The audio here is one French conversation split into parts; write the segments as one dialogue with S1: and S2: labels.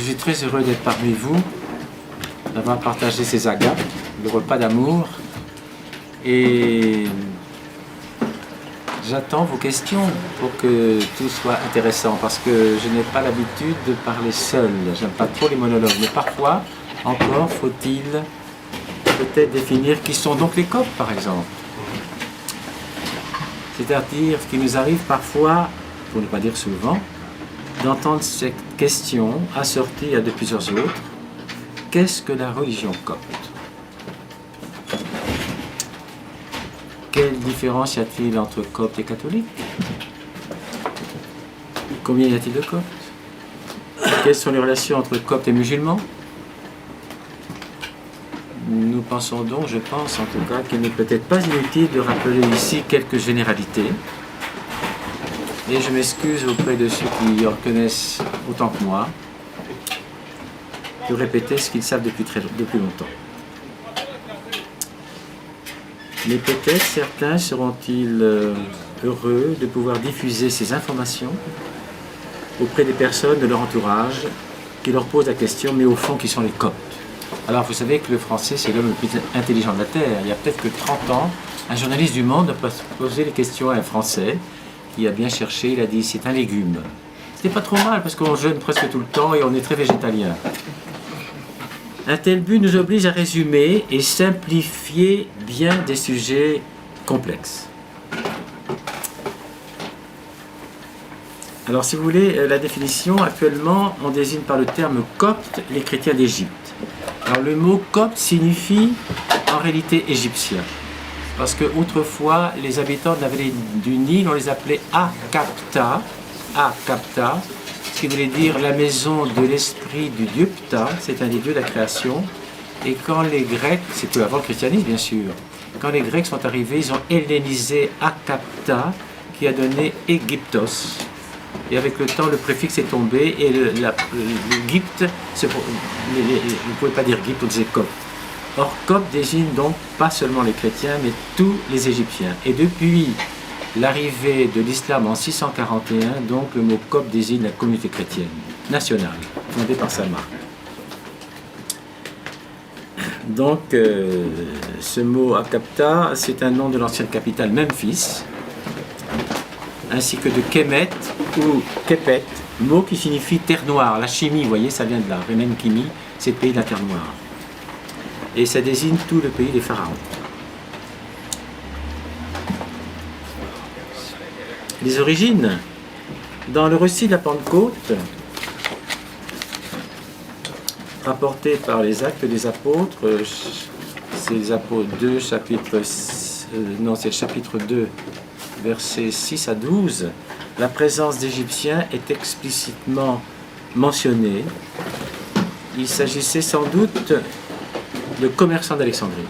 S1: Je suis très heureux d'être parmi vous, d'avoir partagé ces agapes, le repas d'amour, et j'attends vos questions pour que tout soit intéressant, parce que je n'ai pas l'habitude de parler seul, j'aime pas trop les monologues, mais parfois encore faut-il peut-être définir qui sont donc les coptes, par exemple. C'est-à-dire qu'il nous arrive parfois, pour ne pas dire souvent, d'entendre cette question assortie à de plusieurs autres. Qu'est-ce que la religion copte? Quelle différence y a-t-il entre coptes et catholiques? Combien y a-t-il de coptes? Quelles sont les relations entre coptes et musulmans? Nous pensons donc, je pense en tout cas, qu'il n'est peut-être pas inutile de rappeler ici quelques généralités. Et je m'excuse auprès de ceux qui en connaissent autant que moi de répéter ce qu'ils savent depuis longtemps. Mais peut-être certains seront-ils heureux de pouvoir diffuser ces informations auprès des personnes de leur entourage qui leur posent la question, mais au fond, qui sont les coptes? Alors vous savez que le français, c'est l'homme le plus intelligent de la Terre. Il y a peut-être que 30 ans, un journaliste du Monde a posé les questions à un Français qui a bien cherché, il a dit c'est un légume. C'était pas trop mal parce qu'on jeûne presque tout le temps et on est très végétalien. Un tel but nous oblige à résumer et simplifier bien des sujets complexes. Alors si vous voulez, la définition, actuellement, on désigne par le terme copte les chrétiens d'Égypte. Alors le mot copte signifie en réalité égyptien. Parce qu'autrefois, les habitants de la vallée du Nil, on les appelait Akapta, ce qui voulait dire la maison de l'esprit du dieu Ptah, c'est un des dieux de la création. Et quand les Grecs, c'est peu avant le christianisme bien sûr, quand les Grecs sont arrivés, ils ont hellénisé Akapta, qui a donné Égyptos. Et avec le temps, le préfixe est tombé et l'Égypte, vous ne pouvez pas dire Égypte, vous disiez copte. Or, copte désigne donc pas seulement les chrétiens, mais tous les Égyptiens. Et depuis l'arrivée de l'islam en 641, donc le mot copte désigne la communauté chrétienne nationale, fondée par Saint Marc. Donc, ce mot Akapta, c'est un nom de l'ancienne capitale Memphis, ainsi que de Kemet ou Kepet, mot qui signifie terre noire. La chimie, vous voyez, ça vient de là. Remen Kimi, c'est le pays de la terre noire. Et ça désigne tout le pays des pharaons. Les origines, dans le récit de la Pentecôte, rapporté par les Actes des Apôtres, c'est les Apôtres 2, c'est le chapitre 2, versets 6 à 12, la présence d'Égyptiens est explicitement mentionnée. Il s'agissait sans doute de commerçants d'Alexandrie.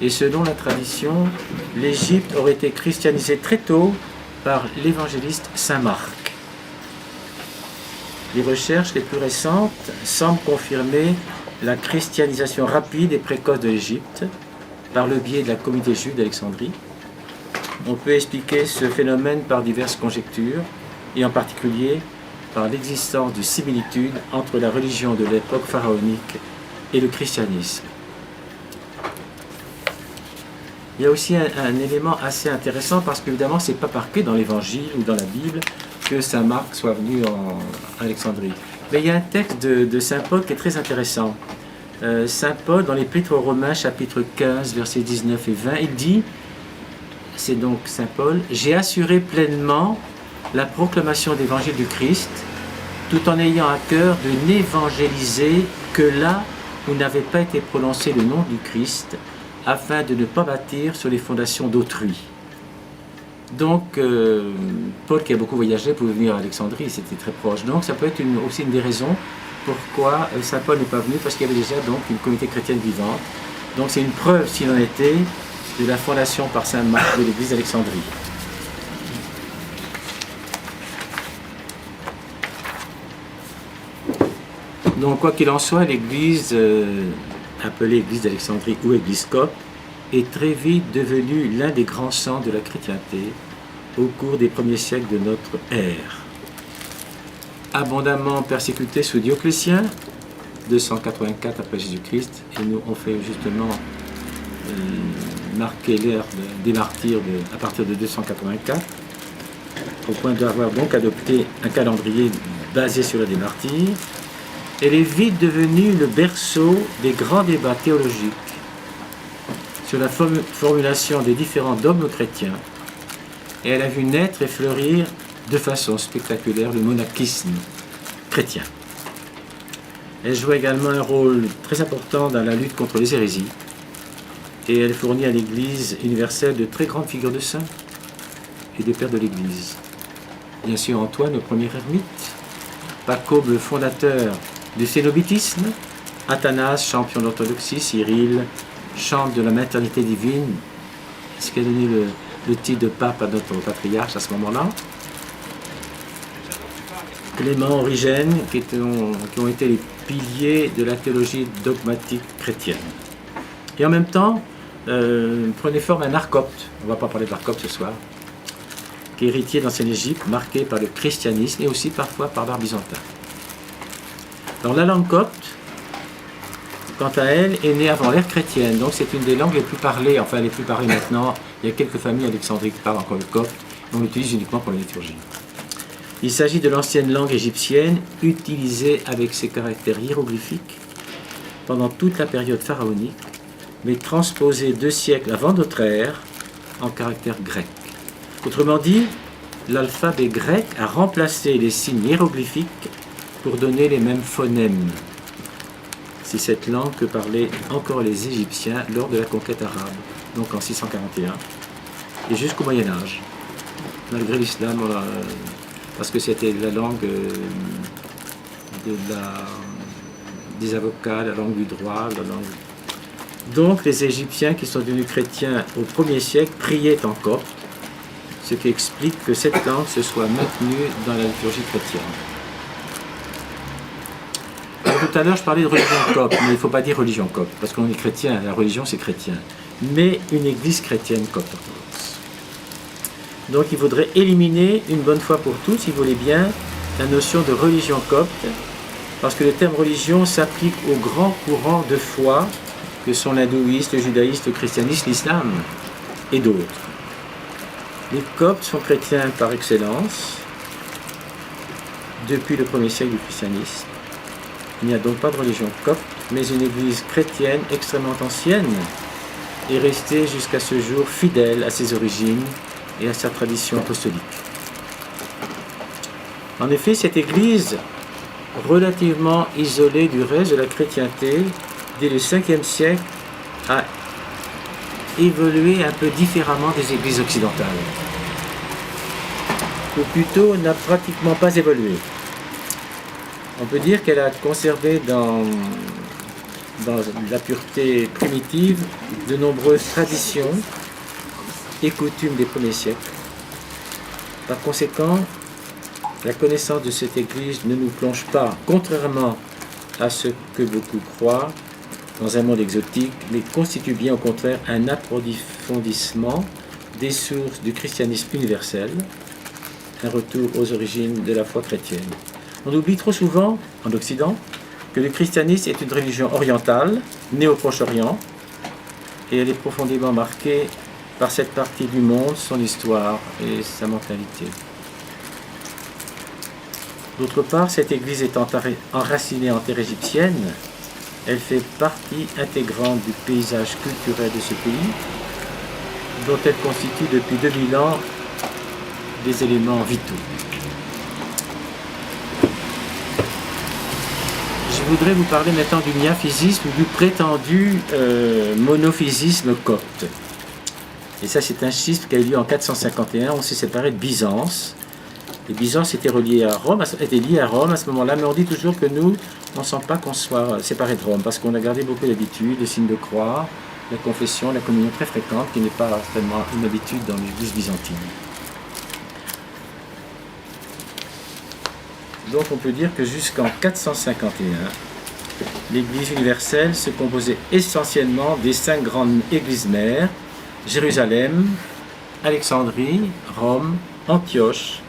S1: Et selon la tradition, l'Égypte aurait été christianisée très tôt par l'évangéliste Saint Marc. Les recherches les plus récentes semblent confirmer la christianisation rapide et précoce de l'Égypte par le biais de la communauté juive d'Alexandrie. On peut expliquer ce phénomène par diverses conjectures, et en particulier par l'existence de similitudes entre la religion de l'époque pharaonique et le christianisme. Il y a aussi un élément assez intéressant parce qu'évidemment, ce n'est pas marqué dans l'Évangile ou dans la Bible que Saint Marc soit venu en Alexandrie. Mais il y a un texte de Saint Paul qui est très intéressant. Saint Paul, dans l'Épître aux Romains, chapitre 15, versets 19 et 20, il dit, c'est donc Saint Paul, « J'ai assuré pleinement la proclamation de l'évangile du Christ, tout en ayant à cœur de n'évangéliser que là où n'avait pas été prononcé le nom du Christ, afin de ne pas bâtir sur les fondations d'autrui. » Donc, Paul, qui a beaucoup voyagé, pouvait venir à Alexandrie, c'était très proche. Donc, ça peut être aussi une des raisons pourquoi Saint Paul n'est pas venu, parce qu'il y avait déjà donc une communauté chrétienne vivante. Donc, c'est une preuve, s'il en était, de la fondation par Saint Marc de l'église d'Alexandrie. Donc, quoi qu'il en soit, l'église, appelée église d'Alexandrie ou église copte, est très vite devenue l'un des grands centres de la chrétienté au cours des premiers siècles de notre ère. abondamment persécutés sous Dioclétien, 284 après Jésus-Christ, et nous on fait justement marquer l'ère des martyrs à partir de 284, au point d'avoir donc adopté un calendrier basé sur les martyrs. Elle est vite devenue le berceau des grands débats théologiques sur la formulation des différents dogmes chrétiens, et elle a vu naître et fleurir de façon spectaculaire le monachisme chrétien. Elle joue également un rôle très important dans la lutte contre les hérésies, et elle fournit à l'Église universelle de très grandes figures de saints et de pères de l'Église. Bien sûr Antoine, le premier ermite, Pacob, le fondateur du cénobitisme, Athanase, champion d'orthodoxie, Cyril, chante de la maternité divine, ce qui a donné le titre de pape à notre patriarche à ce moment-là. Clément, Origène, qui ont été les piliers de la théologie dogmatique chrétienne. Et en même temps, prenait forme un arcopte, on ne va pas parler de l'arcopte ce soir, qui est héritier d'ancienne Égypte, marqué par le christianisme et aussi parfois par l'art byzantin. Alors la langue copte, quant à elle, est née avant l'ère chrétienne, donc c'est une des langues les plus parlées, enfin les plus parlées maintenant. Il y a quelques familles d'Alexandrie qui parlent encore le copte, on l'utilise uniquement pour la liturgie. Il s'agit de l'ancienne langue égyptienne, utilisée avec ses caractères hiéroglyphiques pendant toute la période pharaonique, mais transposée 2 siècles avant notre ère en caractère grec. Autrement dit, l'alphabet grec a remplacé les signes hiéroglyphiques pour donner les mêmes phonèmes. C'est cette langue que parlaient encore les Égyptiens lors de la conquête arabe, donc en 641, et jusqu'au Moyen-Âge, malgré l'islam, parce que c'était la langue des avocats, la langue du droit, la langue... Donc les Égyptiens qui sont devenus chrétiens au 1er siècle priaient en copte, ce qui explique que cette langue se soit maintenue dans la liturgie chrétienne. Tout à l'heure, je parlais de religion copte, mais il ne faut pas dire religion copte, parce qu'on est chrétien, la religion c'est chrétien, mais une église chrétienne copte orthodoxe. Donc il faudrait éliminer une bonne fois pour toutes, si vous voulez bien, la notion de religion copte, parce que le terme religion s'applique aux grands courants de foi que sont l'hindouisme, le judaïsme, le christianisme, l'islam et d'autres. Les coptes sont chrétiens par excellence depuis le 1er siècle du christianisme. Il n'y a donc pas de religion copte, mais une église chrétienne extrêmement ancienne est restée jusqu'à ce jour fidèle à ses origines et à sa tradition apostolique. En effet, cette église, relativement isolée du reste de la chrétienté, dès le 5e siècle, a évolué un peu différemment des églises occidentales. Ou plutôt, n'a pratiquement pas évolué. On peut dire qu'elle a conservé dans la pureté primitive de nombreuses traditions et coutumes des premiers siècles. Par conséquent, la connaissance de cette Église ne nous plonge pas, contrairement à ce que beaucoup croient, dans un monde exotique, mais constitue bien au contraire un approfondissement des sources du christianisme universel, un retour aux origines de la foi chrétienne. On oublie trop souvent, en Occident, que le christianisme est une religion orientale, née au Proche-Orient, et elle est profondément marquée par cette partie du monde, son histoire et sa mentalité. D'autre part, cette église étant enracinée en terre égyptienne, elle fait partie intégrante du paysage culturel de ce pays, dont elle constitue depuis 2000 ans des éléments vitaux. Je voudrais vous parler maintenant du miaphysisme ou du prétendu monophysisme copte. Et ça, c'est un schisme qui a eu lieu en 451. On s'est séparé de Byzance. Et Byzance était lié à Rome à ce moment-là, mais on dit toujours que nous, on ne sent pas qu'on soit séparé de Rome, parce qu'on a gardé beaucoup d'habitudes, le signe de croix, la confession, la communion très fréquente, qui n'est pas tellement une habitude dans l'Église byzantine. Donc on peut dire que jusqu'en 451, l'Église universelle se composait essentiellement des 5 grandes églises mères, Jérusalem, Alexandrie, Rome, Antioche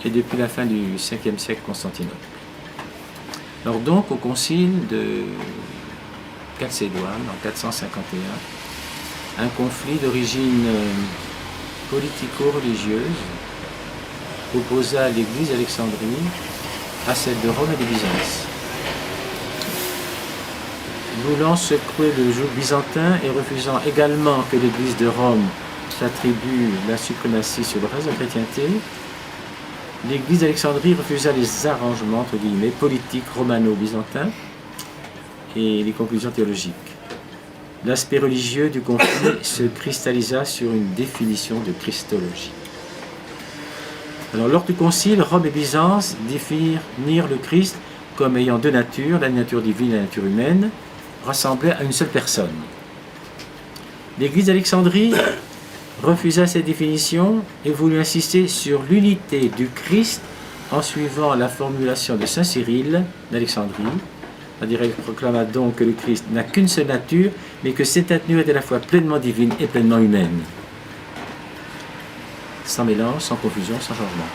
S1: et depuis la fin du 5e siècle Constantinople. Alors donc au concile de Chalcédoine en 451, un conflit d'origine politico-religieuse opposa l'église d'Alexandrie à celle de Rome et de Byzance. Voulant secouer le joug byzantin et refusant également que l'église de Rome s'attribue la suprématie sur le reste de la chrétienté, l'église d'Alexandrie refusa les arrangements entre guillemets politiques romano-byzantins et les conclusions théologiques. L'aspect religieux du conflit se cristallisa sur une définition de Christologie. Alors, lors du concile, Rome et Byzance définirent le Christ comme ayant deux natures, la nature divine et la nature humaine, rassemblées à une seule personne. L'église d'Alexandrie refusa cette définition et voulut insister sur l'unité du Christ en suivant la formulation de saint Cyril d'Alexandrie. C'est-à-dire, elle proclama donc que le Christ n'a qu'une seule nature, mais que cette nature est à la fois pleinement divine et pleinement humaine. Sans mélange, sans confusion, sans changement.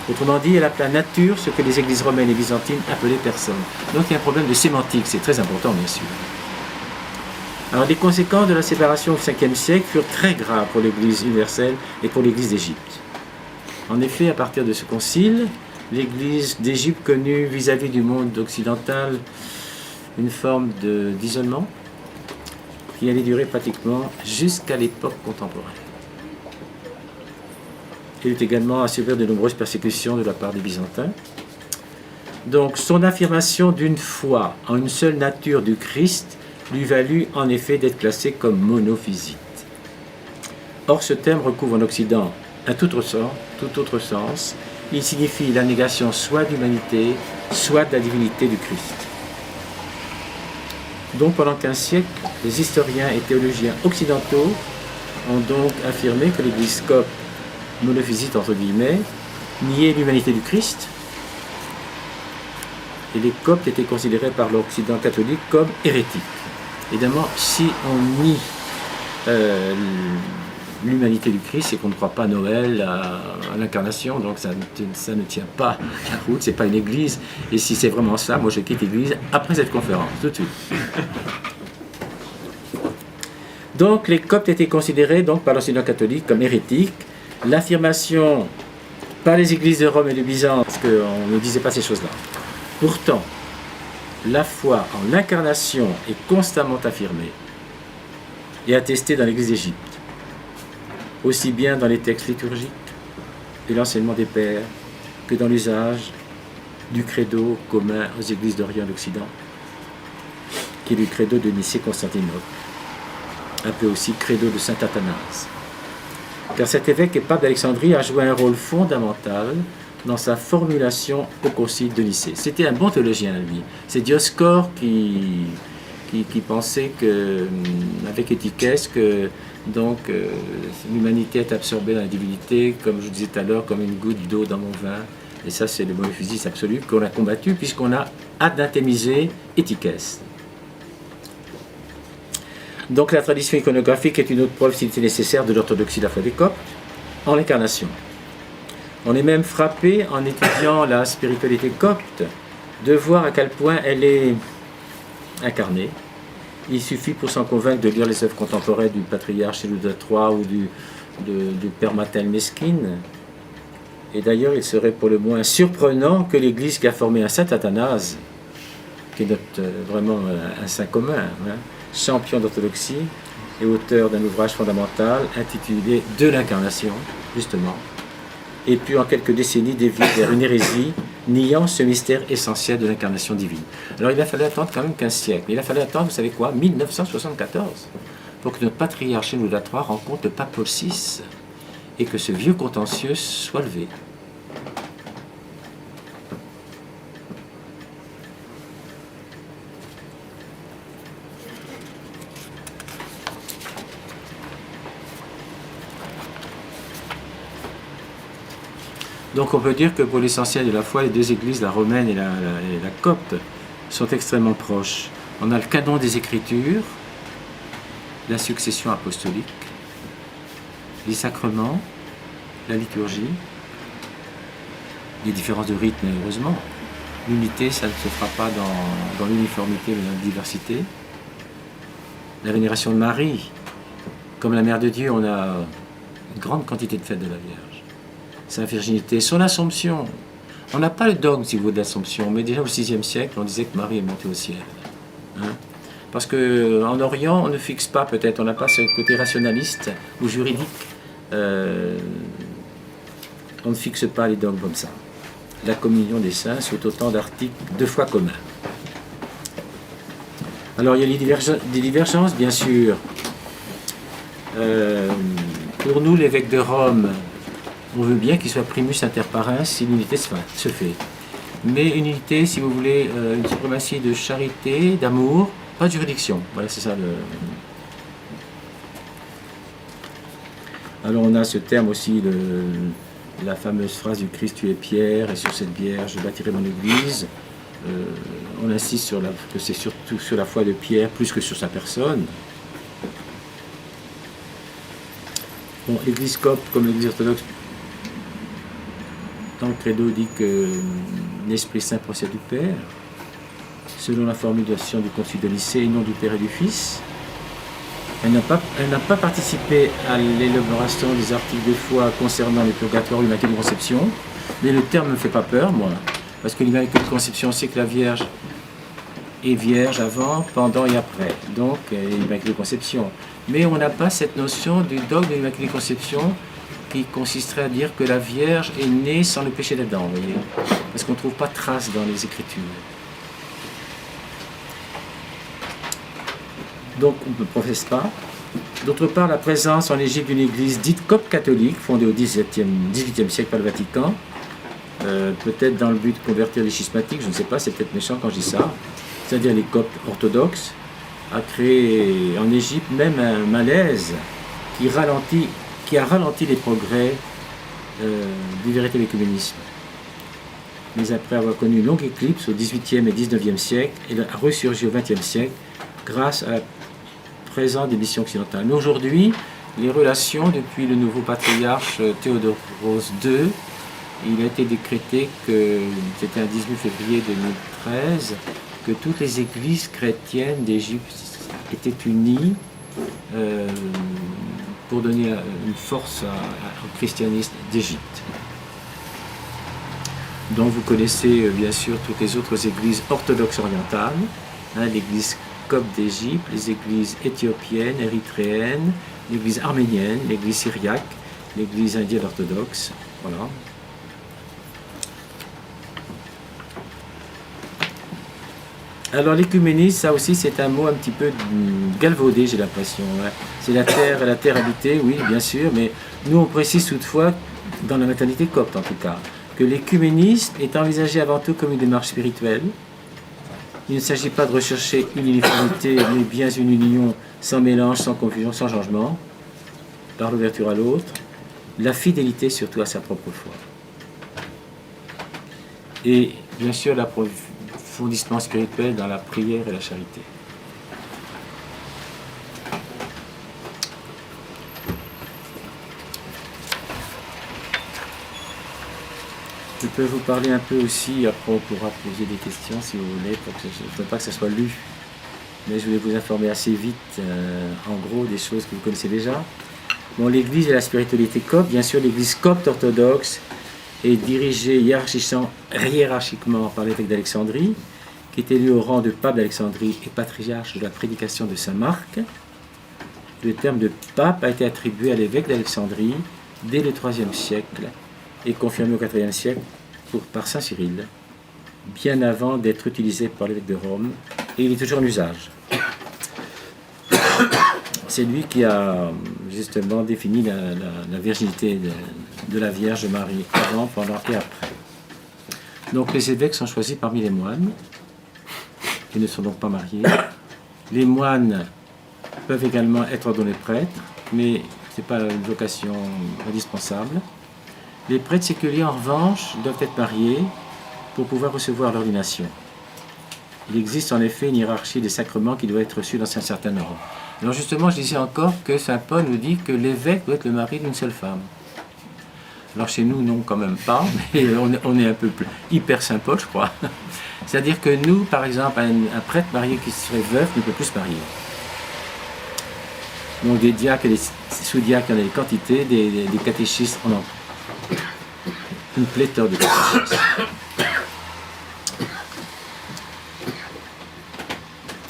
S1: Autrement dit, elle appela nature ce que les églises romaines et byzantines appelaient personne. Donc il y a un problème de sémantique, c'est très important bien sûr. Alors les conséquences de la séparation au 5e siècle furent très graves pour l'église universelle et pour l'église d'Égypte. En effet, à partir de ce concile, l'église d'Égypte connut vis-à-vis du monde occidental une forme d'isolement qui allait durer pratiquement jusqu'à l'époque contemporaine. Il eut également à subir de nombreuses persécutions de la part des Byzantins. Donc son affirmation d'une foi en une seule nature du Christ lui valut en effet d'être classé comme monophysite. Or ce terme recouvre en Occident un tout autre sens. Il signifie la négation soit de l'humanité, soit de la divinité du Christ. Donc pendant 15 siècles, les historiens et théologiens occidentaux ont donc affirmé que l'Église copte monophysite entre guillemets, niait l'humanité du Christ, et les coptes étaient considérés par l'Occident catholique comme hérétiques. Évidemment, si on nie l'humanité du Christ, c'est qu'on ne croit pas à Noël, à l'incarnation, donc ça ne tient pas la route, c'est pas une église, et si c'est vraiment ça, moi je quitte l'église après cette conférence, tout de suite. Donc les coptes étaient considérés donc, par l'Occident catholique comme hérétiques. L'affirmation par les églises de Rome et de Byzance qu'on ne disait pas ces choses-là. Pourtant, la foi en l'incarnation est constamment affirmée et attestée dans l'église d'Égypte, aussi bien dans les textes liturgiques et l'enseignement des pères que dans l'usage du credo commun aux églises d'Orient et d'Occident, qui est le credo de Nicée-Constantinople, appelé aussi credo de saint Athanase. Car cet évêque et pape d'Alexandrie a joué un rôle fondamental dans sa formulation au concile de Nicée. C'était un bon théologien, lui. C'est Dioscore qui pensait que, avec Étiquès, que donc l'humanité est absorbée dans la divinité, comme je vous disais tout à l'heure, comme une goutte d'eau dans mon vin. Et ça, c'est le monophysisme absolu qu'on a combattu, puisqu'on a anathémisé Étiquès. Donc la tradition iconographique est une autre preuve, s'il était nécessaire, de l'orthodoxie de la foi des coptes en l'incarnation. On est même frappé, en étudiant la spiritualité copte, de voir à quel point elle est incarnée. Il suffit pour s'en convaincre de lire les œuvres contemporaines du patriarche Sélouda III ou du père Matel Mesquine. Et d'ailleurs, il serait pour le moins surprenant que l'Église qui a formé un saint Athanase, qui est vraiment un saint commun, champion d'orthodoxie et auteur d'un ouvrage fondamental intitulé « De l'incarnation », justement, et puis en quelques décennies dévié vers une hérésie niant ce mystère essentiel de l'incarnation divine. Alors il a fallu attendre quand même 15 siècles. Il a fallu attendre, vous savez quoi, 1974, pour que notre patriarche Sélouda III rencontre le pape Paul VI et que ce vieux contentieux soit levé. Donc on peut dire que pour l'essentiel de la foi, les deux églises, la romaine et la copte, sont extrêmement proches. On a le canon des Écritures, la succession apostolique, les sacrements, la liturgie, des différences de rythme, heureusement. L'unité, ça ne se fera pas dans l'uniformité, mais dans la diversité. La vénération de Marie, comme la Mère de Dieu, on a une grande quantité de fêtes de la Vierge. Sa virginité, son Assomption. On n'a pas le dogme, si vous voulez, de l'Assomption, mais déjà au VIe siècle, on disait que Marie est montée au ciel. Hein? Parce qu'en Orient, on ne fixe pas, peut-être, on n'a pas ce côté rationaliste ou juridique. On ne fixe pas les dogmes comme ça. La communion des saints, c'est autant d'articles deux fois communs. Alors il y a des divergences, bien sûr. Pour nous, l'évêque de Rome, on veut bien qu'il soit primus inter pares si l'unité se fait. Mais une unité, si vous voulez, une suprématie de charité, d'amour, pas de juridiction. Voilà, c'est ça le... Alors on a ce terme aussi, la fameuse phrase du Christ, tu es pierre, et sur cette pierre je bâtirai mon église. On insiste que c'est surtout sur la foi de Pierre, plus que sur sa personne. Bon, l'église copte, comme l'église orthodoxe, dans le credo dit que l'Esprit Saint procède du Père, selon la formulation du Concile de Nicée, et non du Père et du Fils. Elle n'a pas participé à l'élaboration des articles de foi concernant le purgatoire ou l'Immaculée Conception, mais le terme ne me fait pas peur, moi, parce que l'Immaculée Conception, c'est que la Vierge est vierge avant, pendant et après, donc l'Immaculée Conception. Mais on n'a pas cette notion du dogme de l'Immaculée Conception qui consisterait à dire que la Vierge est née sans le péché d'Adam, vous voyez, parce qu'on ne trouve pas de trace dans les Écritures. Donc on ne professe pas. D'autre part, la présence en Égypte d'une église dite copte catholique, fondée au XVIIIe siècle par le Vatican, peut-être dans le but de convertir les schismatiques, je ne sais pas, c'est peut-être méchant quand je dis ça, c'est-à-dire les coptes orthodoxes, a créé en Égypte même un malaise qui a ralenti les progrès du véritable écuménisme. Mais après avoir connu une longue éclipse au XVIIIe et XIXe siècle, il a ressurgi au XXe siècle grâce à la présence des missions occidentales. Mais aujourd'hui, les relations, depuis le nouveau patriarche Théodoros II, il a été décrété que, c'était un 18 février 2013, que toutes les églises chrétiennes d'Égypte étaient unies pour donner une force au christianisme d'Égypte. Donc vous connaissez bien sûr toutes les autres églises orthodoxes orientales, hein, l'église copte d'Égypte, les églises éthiopiennes, érythréennes, l'église arménienne, l'église syriaque, l'église indienne orthodoxe, voilà. Alors l'écuménisme, ça aussi c'est un mot un petit peu galvaudé, j'ai l'impression. Hein. C'est la terre habitée, oui bien sûr, mais nous on précise toutefois, dans la maternité copte en tout cas, que l'écuménisme est envisagé avant tout comme une démarche spirituelle. Il ne s'agit pas de rechercher une uniformité, mais bien une union sans mélange, sans confusion, sans changement, par l'ouverture à l'autre, la fidélité surtout à sa propre foi. Et bien sûr l'approfondissement spirituel dans la prière et la charité. Je peux vous parler un peu aussi, après on pourra poser des questions si vous voulez, pour que je ne veux pas que ça soit lu, mais je voulais vous informer assez vite, en gros, des choses que vous connaissez déjà. Bon, l'Église et la spiritualité copte, bien sûr, l'Église copte orthodoxe est dirigée hiérarchiquement par l'évêque d'Alexandrie, qui est élu au rang de pape d'Alexandrie et patriarche de la prédication de saint Marc. Le terme de pape a été attribué à l'évêque d'Alexandrie dès le IIIe siècle, et confirmé au IVe siècle par saint Cyril, bien avant d'être utilisé par l'évêque de Rome, et il est toujours en usage. C'est lui qui a justement défini la virginité de la Vierge Marie avant, pendant et après. Donc les évêques sont choisis parmi les moines, qui ne sont donc pas mariés. Les moines peuvent également être ordonnés prêtres, mais ce n'est pas une vocation indispensable. Les prêtres séculiers, en revanche, doivent être mariés pour pouvoir recevoir l'ordination. Il existe en effet une hiérarchie des sacrements qui doit être reçue dans un certain ordre. Alors justement, je disais encore que saint Paul nous dit que l'évêque doit être le mari d'une seule femme. Alors chez nous, non, quand même pas, mais on est un peu hyper symbole, je crois. C'est-à-dire que nous, par exemple, un prêtre marié qui serait veuf ne peut plus se marier. Donc des diacres et des sous-diacres, il y en a des quantités, des catéchistes, on en une pléthore de catéchistes.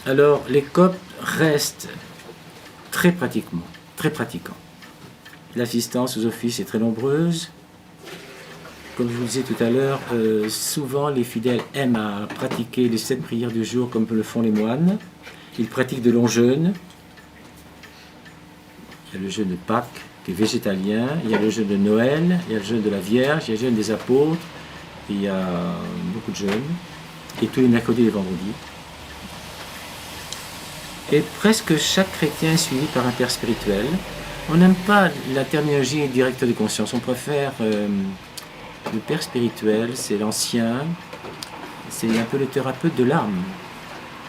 S1: Alors les coptes restent très pratiquants. L'assistance aux offices est très nombreuse. Comme je vous le disais tout à l'heure, souvent les fidèles aiment à pratiquer les 7 prières du jour comme le font les moines. Ils pratiquent de longs jeûnes. Il y a le jeûne de Pâques qui est végétalien, il y a le jeûne de Noël, il y a le jeûne de la Vierge, il y a le jeûne des apôtres, il y a beaucoup de jeûnes, et tous les mercredis et les vendredis. Et presque chaque chrétien est suivi par un père spirituel. On n'aime pas la terminologie directeur de conscience, on préfère le père spirituel, c'est l'ancien, c'est un peu le thérapeute de l'âme,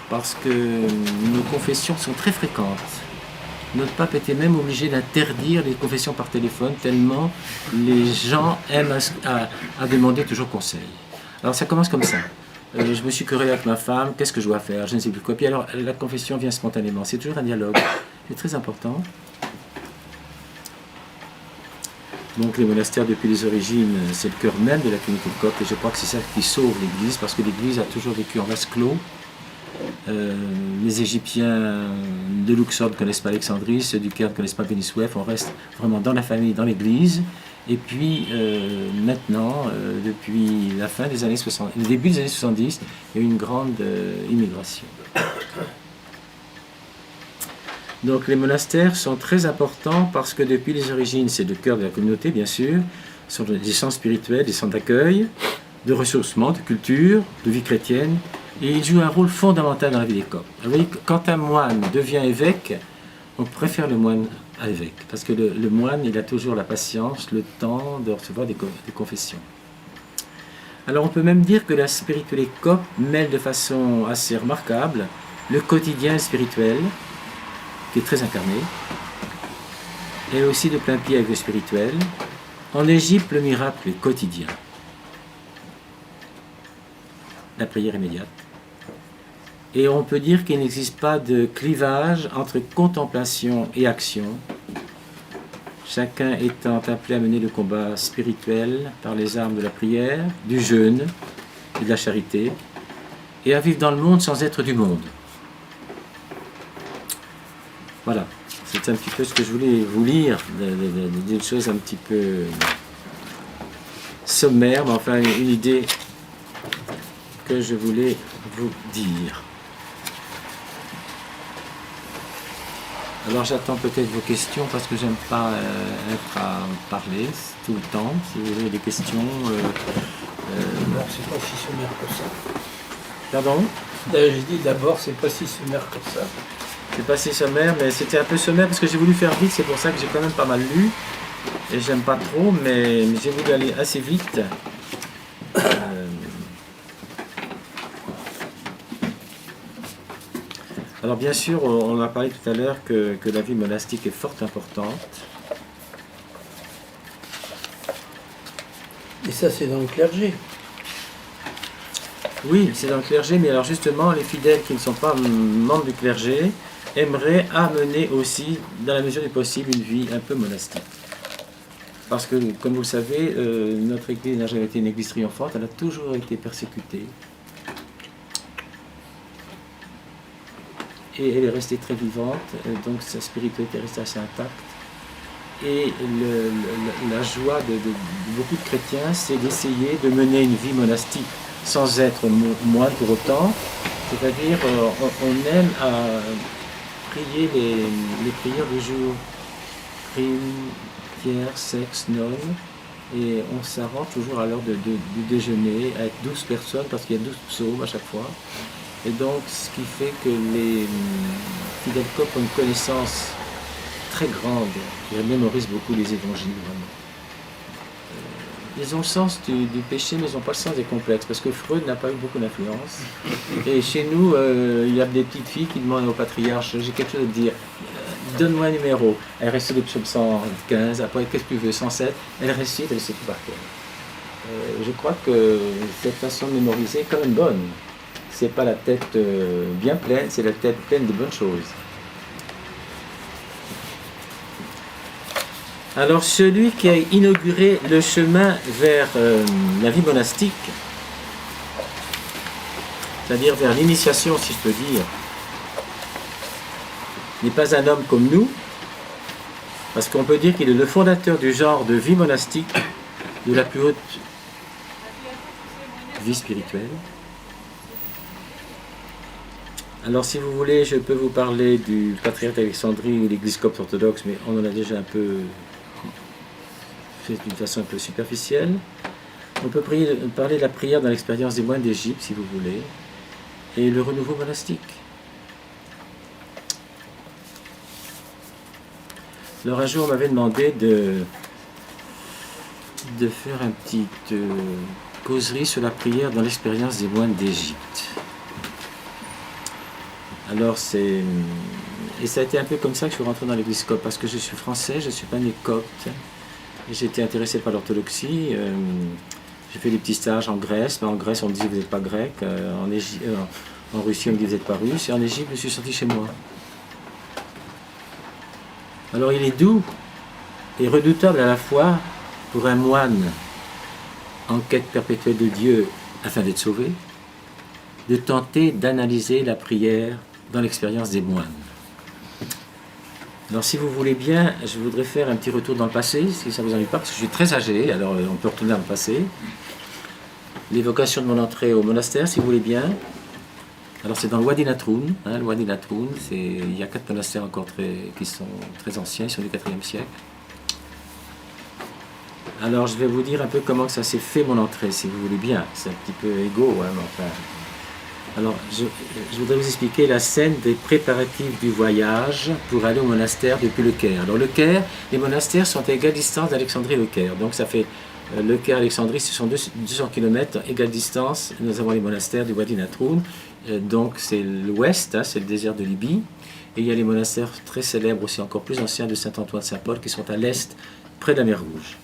S1: parce que nos confessions sont très fréquentes. Notre pape était même obligé d'interdire les confessions par téléphone, tellement les gens aiment à demander toujours conseil. Alors ça commence comme ça. Je me suis querellé avec ma femme, qu'est-ce que je dois faire? Je ne sais plus quoi. Puis alors la confession vient spontanément. C'est toujours un dialogue. C'est très important. Donc les monastères depuis les origines, c'est le cœur même de la communauté copte, et je crois que c'est ça qui sauve l'Église, parce que l'Église a toujours vécu en vase clos. Les Égyptiens de Luxor ne connaissent pas Alexandrie, ceux du Caire ne connaissent pas Bénisouef, on reste vraiment dans la famille, dans l'Église. Et puis maintenant, depuis la fin des années 60, le début des années 70, il y a eu une grande immigration. Donc les monastères sont très importants parce que depuis les origines, c'est le cœur de la communauté, bien sûr, ce sont des centres spirituels, des centres d'accueil, de ressourcement, de culture, de vie chrétienne, et ils jouent un rôle fondamental dans la vie des coptes. Vous voyez, quand un moine devient évêque, on préfère le moine à l'évêque, parce que le moine, il a toujours la patience, le temps de recevoir des confessions. Alors on peut même dire que la spiritualité copte mêle de façon assez remarquable le quotidien spirituel, qui est très incarné, et aussi de plein pied avec le spirituel. En Égypte, le miracle est quotidien. La prière immédiate. Et on peut dire qu'il n'existe pas de clivage entre contemplation et action, chacun étant appelé à mener le combat spirituel par les armes de la prière, du jeûne et de la charité, et à vivre dans le monde sans être du monde. Voilà, c'est un petit peu ce que je voulais vous lire, d'une chose un petit peu sommaire, mais enfin une idée que je voulais vous dire. Alors j'attends peut-être vos questions parce que j'aime pas être à parler tout le temps. Si vous avez des questions...
S2: D'abord, c'est pas si sommaire que ça.
S1: Pardon?
S2: J'ai dit d'abord, c'est pas si sommaire que ça.
S1: C'est pas si sommaire, mais c'était un peu sommaire parce que j'ai voulu faire vite, c'est pour ça que j'ai quand même pas mal lu. Et j'aime pas trop, mais j'ai voulu aller assez vite. Alors bien sûr, on a parlé tout à l'heure que la vie monastique est fort importante.
S2: Et ça, c'est dans le clergé.
S1: Oui, c'est dans le clergé, mais alors justement, les fidèles qui ne sont pas membres du clergé aimeraient amener aussi, dans la mesure du possible, une vie un peu monastique. Parce que, comme vous le savez, notre Église n'a jamais été une Église triomphante, elle a toujours été persécutée. Et elle est restée très vivante, donc sa spiritualité est restée assez intacte. Et la joie de beaucoup de chrétiens, c'est d'essayer de mener une vie monastique sans être moine pour autant. C'est-à-dire, on aime à prier les prières du jour, prime, pierre, sexe, nonne, et on s'arrange toujours à l'heure du déjeuner avec 12 personnes, parce qu'il y a 12 psaumes à chaque fois. Et donc, ce qui fait que les fidèles coptes ont une connaissance très grande, ils mémorisent beaucoup les évangiles, vraiment. Ils ont le sens du péché, mais ils n'ont pas le sens des complexes, parce que Freud n'a pas eu beaucoup d'influence. Et chez nous, il y a des petites filles qui demandent au patriarche, j'ai quelque chose à te dire. donne-moi un numéro. Elle récite le psaume 115, après qu'est-ce que tu veux, 107, elle récite, elle sait tout par cœur. Je crois que cette façon de mémoriser est quand même bonne. C'est pas la tête bien pleine, c'est la tête pleine de bonnes choses. Alors celui qui a inauguré le chemin vers la vie monastique, c'est-à-dire vers l'initiation, si je peux dire, n'est pas un homme comme nous, parce qu'on peut dire qu'il est le fondateur du genre de vie monastique, de la plus haute vie spirituelle. Alors si vous voulez, je peux vous parler du patriarche d'Alexandrie ou l'église copte orthodoxe, mais on en a déjà un peu fait d'une façon un peu superficielle. On peut parler de la prière dans l'expérience des moines d'Égypte, si vous voulez, et le renouveau monastique. Alors un jour, on m'avait demandé de faire une petite causerie sur la prière dans l'expérience des moines d'Égypte. Alors et ça a été un peu comme ça que je suis rentré dans l'église copte, parce que je suis français, je ne suis pas né copte, et j'ai été intéressé par l'orthodoxie. J'ai fait des petits stages en Grèce, mais en Grèce on me disait vous n'êtes pas grec, en Russie on me dit vous n'êtes pas russe, et en Égypte je me suis senti chez moi. Alors il est doux et redoutable à la fois pour un moine en quête perpétuelle de Dieu afin d'être sauvé, de tenter d'analyser la prière dans l'expérience des moines. Alors si vous voulez bien, je voudrais faire un petit retour dans le passé, si ça ne vous ennuie pas, parce que je suis très âgé, alors on peut retourner dans le passé. L'évocation de mon entrée au monastère, si vous voulez bien. Alors c'est dans le Wadi Natroun, le Wadi Natroun, il y a 4 monastères encore qui sont très anciens, ils sont du 4e siècle. Alors je vais vous dire un peu comment ça s'est fait mon entrée, si vous voulez bien. C'est un petit peu égaux, mais enfin. Alors je voudrais vous expliquer la scène des préparatifs du voyage pour aller au monastère depuis le Caire. Alors le Caire, les monastères sont à égale distance d'Alexandrie et le Caire. Donc ça fait le Caire Alexandrie, ce sont 200 km, égale distance. Nous avons les monastères du Wadi Natroun. Donc c'est l'ouest, c'est le désert de Libye. Et il y a les monastères très célèbres aussi, encore plus anciens, de Saint-Antoine-Saint-Paul, qui sont à l'est, près de la mer Rouge.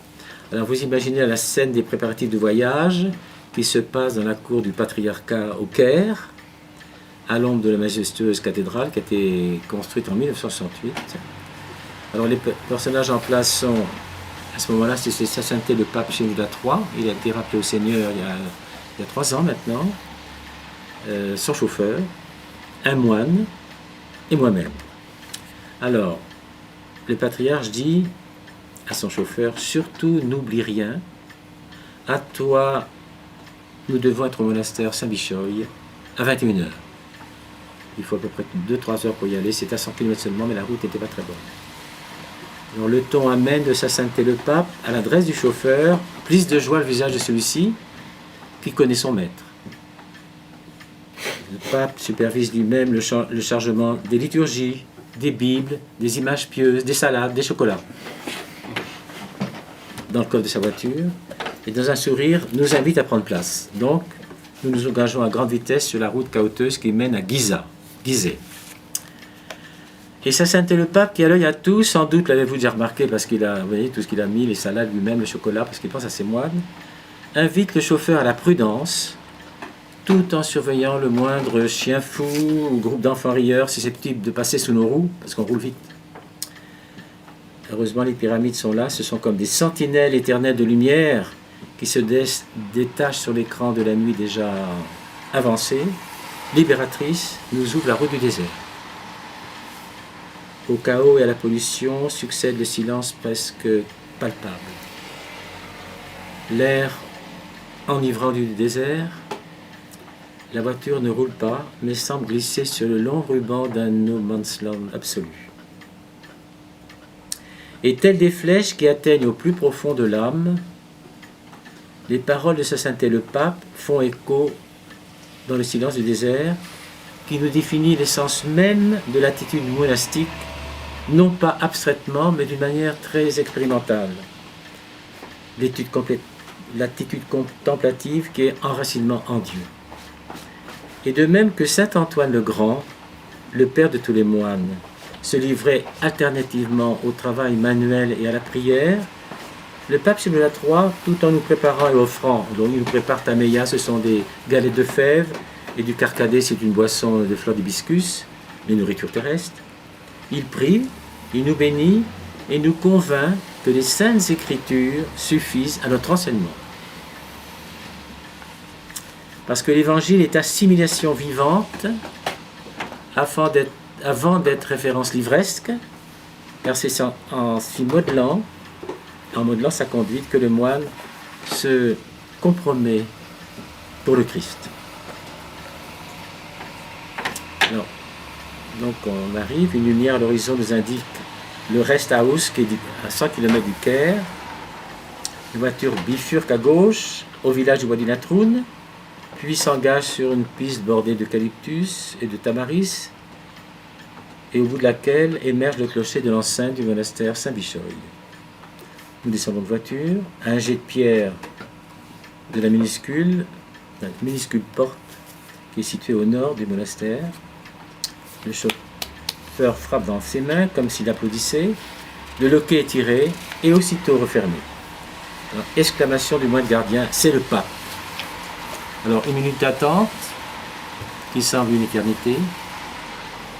S1: Alors vous imaginez la scène des préparatifs de voyage qui se passe dans la cour du patriarcat au Caire, à l'ombre de la majestueuse cathédrale qui a été construite en 1968. Alors les personnages en place sont, à ce moment-là, c'est sa sainteté le pape Shenouda III. Il a été rappelé au Seigneur il y a 3 ans maintenant. Son chauffeur, un moine et moi-même. Alors, le patriarche dit à son chauffeur, surtout n'oublie rien, à toi, nous devons être au monastère Saint-Bichoy à 21h. Il faut à peu près 2-3 heures pour y aller, c'est à 100 km seulement, mais la route n'était pas très bonne. Alors le ton amène de sa sainteté le pape à l'adresse du chauffeur, plisse de joie le visage de celui-ci, qui connaît son maître. Le pape supervise lui-même le chargement des liturgies, des bibles, des images pieuses, des salades, des chocolats. Dans le coffre de sa voiture, et dans un sourire, nous invite à prendre place. Donc, nous nous engageons à grande vitesse sur la route caoteuse qui mène à Gizeh. Et sa sainteté le pape, qui a l'œil à tout, sans doute l'avez-vous déjà remarqué, parce qu'il a, vous voyez, tout ce qu'il a mis, les salades lui-même, le chocolat, parce qu'il pense à ses moines, invite le chauffeur à la prudence, tout en surveillant le moindre chien fou ou groupe d'enfants rieurs susceptibles de passer sous nos roues, parce qu'on roule vite. Heureusement, les pyramides sont là, ce sont comme des sentinelles éternelles de lumière qui se détachent sur l'écran de la nuit déjà avancée, libératrice, nous ouvre la route du désert. Au chaos et à la pollution succède le silence presque palpable. L'air enivrant du désert, la voiture ne roule pas, mais semble glisser sur le long ruban d'un no man's land absolu. Et telles des flèches qui atteignent au plus profond de l'âme, les paroles de sa sainteté le pape font écho dans le silence du désert, qui nous définit l'essence même de l'attitude monastique, non pas abstraitement, mais d'une manière très expérimentale. L'attitude contemplative qui est enracinement en Dieu. Et de même que saint Antoine le Grand, le père de tous les moines, se livrait alternativement au travail manuel et à la prière, le pape Shenouda III, tout en nous préparant et offrant, donc il nous prépare tameya, ce sont des galettes de fèves, et du carcadé, c'est une boisson de fleurs d'hibiscus, de nourriture terrestre. Il prie, il nous bénit et nous convainc que les saintes écritures suffisent à notre enseignement. Parce que l'évangile est assimilation vivante avant d'être référence livresque, car c'est en s'y modelant sa conduite que le moine se compromet pour le Christ. Alors, donc on arrive, une lumière à l'horizon nous indique le rest house qui est à 100 km du Caire. Une voiture bifurque à gauche au village du Wadi Natroun, puis s'engage sur une piste bordée d'eucalyptus et de tamaris, et au bout de laquelle émerge le clocher de l'enceinte du monastère Saint-Bishoy. Nous descendons de voiture, à un jet de pierre de la minuscule porte qui est située au nord du monastère. Le chauffeur frappe dans ses mains comme s'il applaudissait, le loquet est tiré et aussitôt refermé. Alors, exclamation du moine gardien, c'est le pape. Alors, une minute d'attente, qui semble une éternité.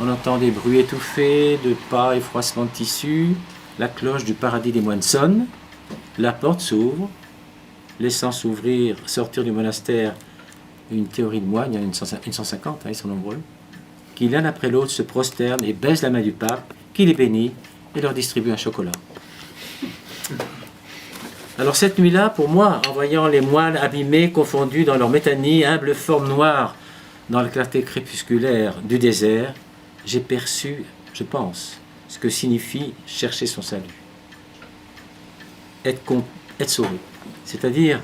S1: On entend des bruits étouffés, de pas et froissement de tissu. La cloche du paradis des moines sonne. La porte s'ouvre, laissant sortir du monastère une théorie de moines, il y en a une 150, ils sont nombreux, qui l'un après l'autre se prosternent et baisent la main du pape, qui les bénit et leur distribue un chocolat. Alors cette nuit-là, pour moi, en voyant les moines abîmés, confondus dans leur métanie, humble forme noire, dans la clarté crépusculaire du désert, j'ai perçu, je pense, ce que signifie chercher son salut. Être sauvé, c'est-à-dire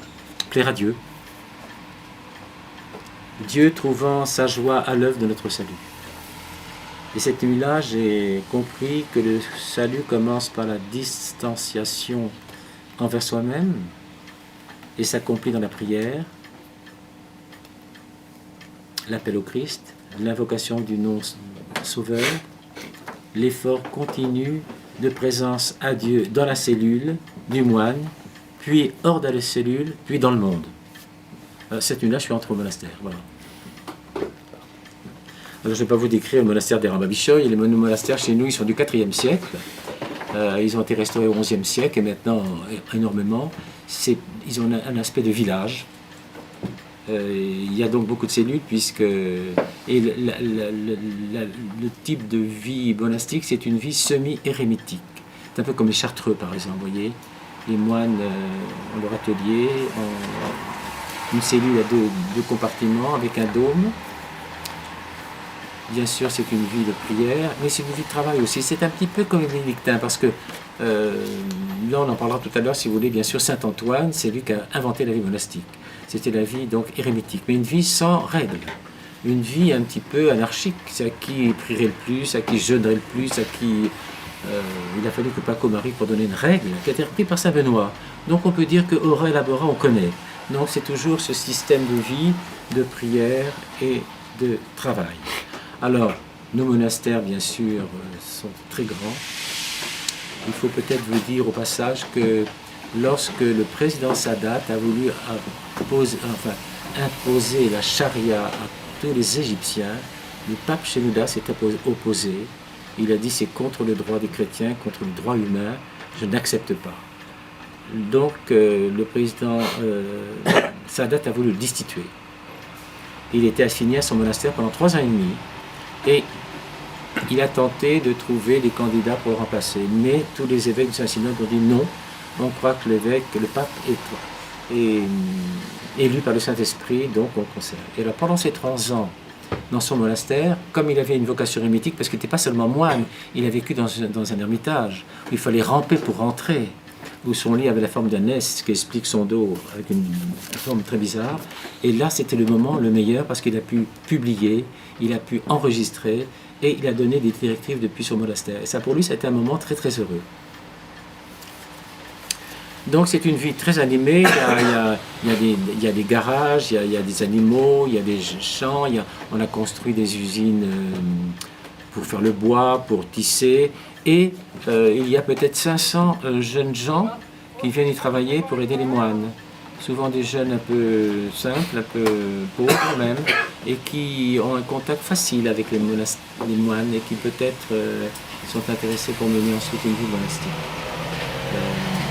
S1: plaire à Dieu. Dieu trouvant sa joie à l'œuvre de notre salut. Et cette nuit-là, j'ai compris que le salut commence par la distanciation envers soi-même et s'accomplit dans la prière, l'appel au Christ, l'invocation du nom sauveur, l'effort continu de présence à Dieu dans la cellule du moine, puis hors de la cellule, puis dans le monde. Cette nuit-là, je suis entré au monastère. Voilà. Alors, je ne vais pas vous décrire le monastère des Rambabishoy. Les monastères chez nous, ils sont du 4e siècle. Ils ont été restaurés au 11e siècle et maintenant énormément. Ils ont un aspect de village. Il y a donc beaucoup de cellules le type de vie monastique, c'est une vie semi-érémitique. C'est un peu comme les Chartreux par exemple, vous voyez. Les moines ont leur atelier, une cellule à deux compartiments avec un dôme. Bien sûr, c'est une vie de prière, mais c'est une vie de travail aussi. C'est un petit peu comme les bénédictins, parce que là, on en parlera tout à l'heure, si vous voulez. Bien sûr, Saint Antoine, c'est lui qui a inventé la vie monastique. C'était la vie donc érémitique, mais une vie sans règles. Une vie un petit peu anarchique. C'est à qui prierait le plus, à qui jeûnerait le plus, à qui... il a fallu que Paco Marie pour donner une règle qui a été reprise par Saint Benoît. Donc on peut dire que Ora Elabora, on connaît. Donc c'est toujours ce système de vie, de prière et de travail. Alors, nos monastères, bien sûr, sont très grands. Il faut peut-être vous dire au passage que lorsque le président Sadat a voulu imposer la charia à tous les Égyptiens, le pape Shenouda s'est opposé. Il a dit c'est contre le droit des chrétiens, contre le droit humain, je n'accepte pas. Donc le président Sadat a voulu le destituer. Il était assigné à son monastère pendant 3 ans et demi. Et il a tenté de trouver des candidats pour le remplacer. Mais tous les évêques du Saint-Synode ont dit non. On croit que le pape est élu par le Saint-Esprit, donc on le conserve. Et alors pendant ces 3 ans, dans son monastère, comme il avait une vocation érémitique, parce qu'il n'était pas seulement moine, il a vécu dans un ermitage, où il fallait ramper pour rentrer, où son lit avait la forme d'un S, ce qui explique son dos, avec une forme très bizarre. Et là, c'était le moment le meilleur, parce qu'il a pu publier, il a pu enregistrer, et il a donné des directives depuis son monastère. Et ça, pour lui, c'était un moment très très heureux. Donc c'est une vie très animée, il y a des garages, il y a des animaux, il y a des champs, on a construit des usines pour faire le bois, pour tisser. Et il y a peut-être 500 jeunes gens qui viennent y travailler pour aider les moines. Souvent des jeunes un peu simples, un peu pauvres même, et qui ont un contact facile avec les moines et qui peut-être sont intéressés pour mener ensuite une vie monastique.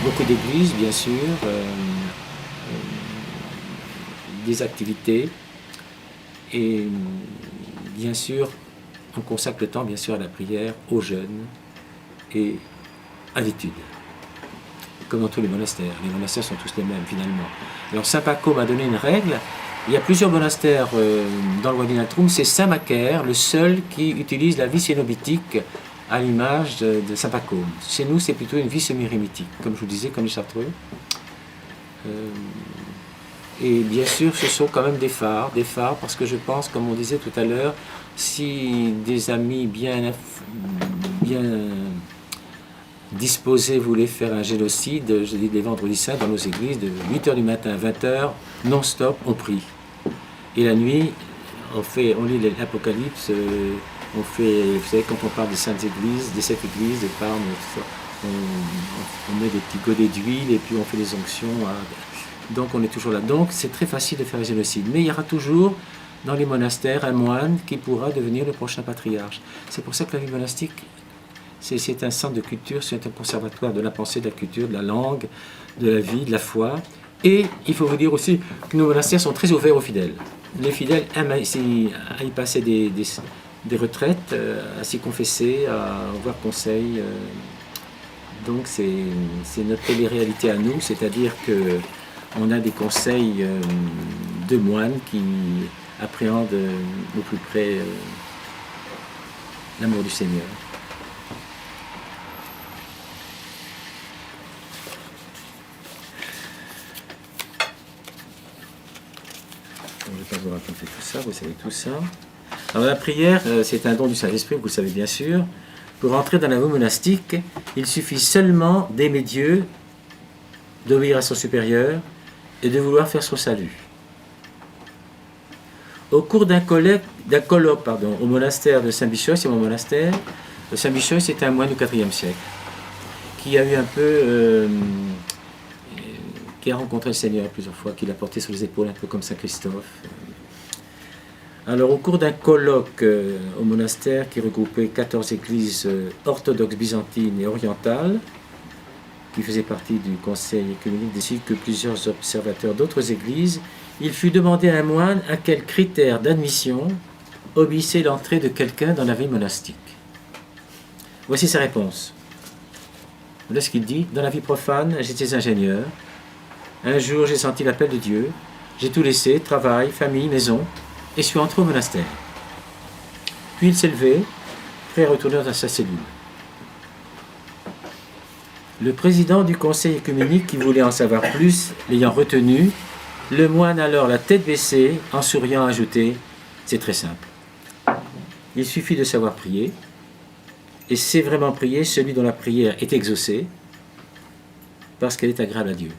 S1: Beaucoup d'églises, bien sûr, des activités, et bien sûr, on consacre le temps, bien sûr, à la prière, aux jeûnes et à l'étude. Comme dans tous les monastères sont tous les mêmes finalement. Alors Saint Paco m'a donné une règle. Il y a plusieurs monastères dans le Wadi Natrum. C'est Saint Macaire, le seul qui utilise la vie cénobitique à l'image de Saint Paco. Chez nous, c'est plutôt une vie semi-érémitique, comme je vous disais, comme les Chartreux. Et bien sûr, ce sont quand même des phares, parce que je pense, comme on disait tout à l'heure, si des amis bien disposés voulaient faire un génocide, je dis les vendredis saints dans nos églises, de 8h du matin à 20h, non-stop, on prie. Et la nuit, on lit l'Apocalypse, vous savez, quand on parle des saintes églises, des 7 églises, des Parmes, on met des petits godets d'huile et puis on fait des onctions. Donc on est toujours là. Donc c'est très facile de faire un génocide. Mais il y aura toujours dans les monastères un moine qui pourra devenir le prochain patriarche. C'est pour ça que la vie monastique, c'est un centre de culture, c'est un conservatoire de la pensée, de la culture, de la langue, de la vie, de la foi. Et il faut vous dire aussi que nos monastères sont très ouverts aux fidèles. Les fidèles aiment à y passer des retraites, à s'y confesser, à voir conseil. Donc c'est notre télé-réalité à nous, c'est-à-dire qu'on a des conseils de moines qui appréhendent au plus près l'amour du Seigneur. Je ne vais pas vous raconter tout ça, vous savez tout ça. Alors la prière, c'est un don du Saint-Esprit, vous le savez bien sûr. Pour entrer dans la vie monastique, il suffit seulement d'aimer Dieu, d'obéir à son supérieur et de vouloir faire son salut. Au cours d'un colloque au monastère de Saint-Bischoy, c'est mon monastère, Saint-Bischoy c'est un moine du IVe siècle, qui a eu un peu... qui a rencontré le Seigneur plusieurs fois, qui l'a porté sur les épaules, un peu comme Saint Christophe. Alors, au cours d'un colloque au monastère qui regroupait 14 églises orthodoxes byzantines et orientales, qui faisaient partie du conseil œcuménique, ainsi que plusieurs observateurs d'autres églises, il fut demandé à un moine à quels critères d'admission obéissait l'entrée de quelqu'un dans la vie monastique. Voici sa réponse. Voilà ce qu'il dit. Dans la vie profane, j'étais ingénieur. Un jour, j'ai senti l'appel de Dieu. J'ai tout laissé, travail, famille, maison, et suis entré au monastère. Puis il s'est levé, prêt à retourner dans sa cellule. Le président du conseil œcuménique, qui voulait en savoir plus, l'ayant retenu, le moine alors la tête baissée, en souriant, ajouté « C'est très simple. Il suffit de savoir prier, et c'est vraiment prier celui dont la prière est exaucée, parce qu'elle est agréable à Dieu. »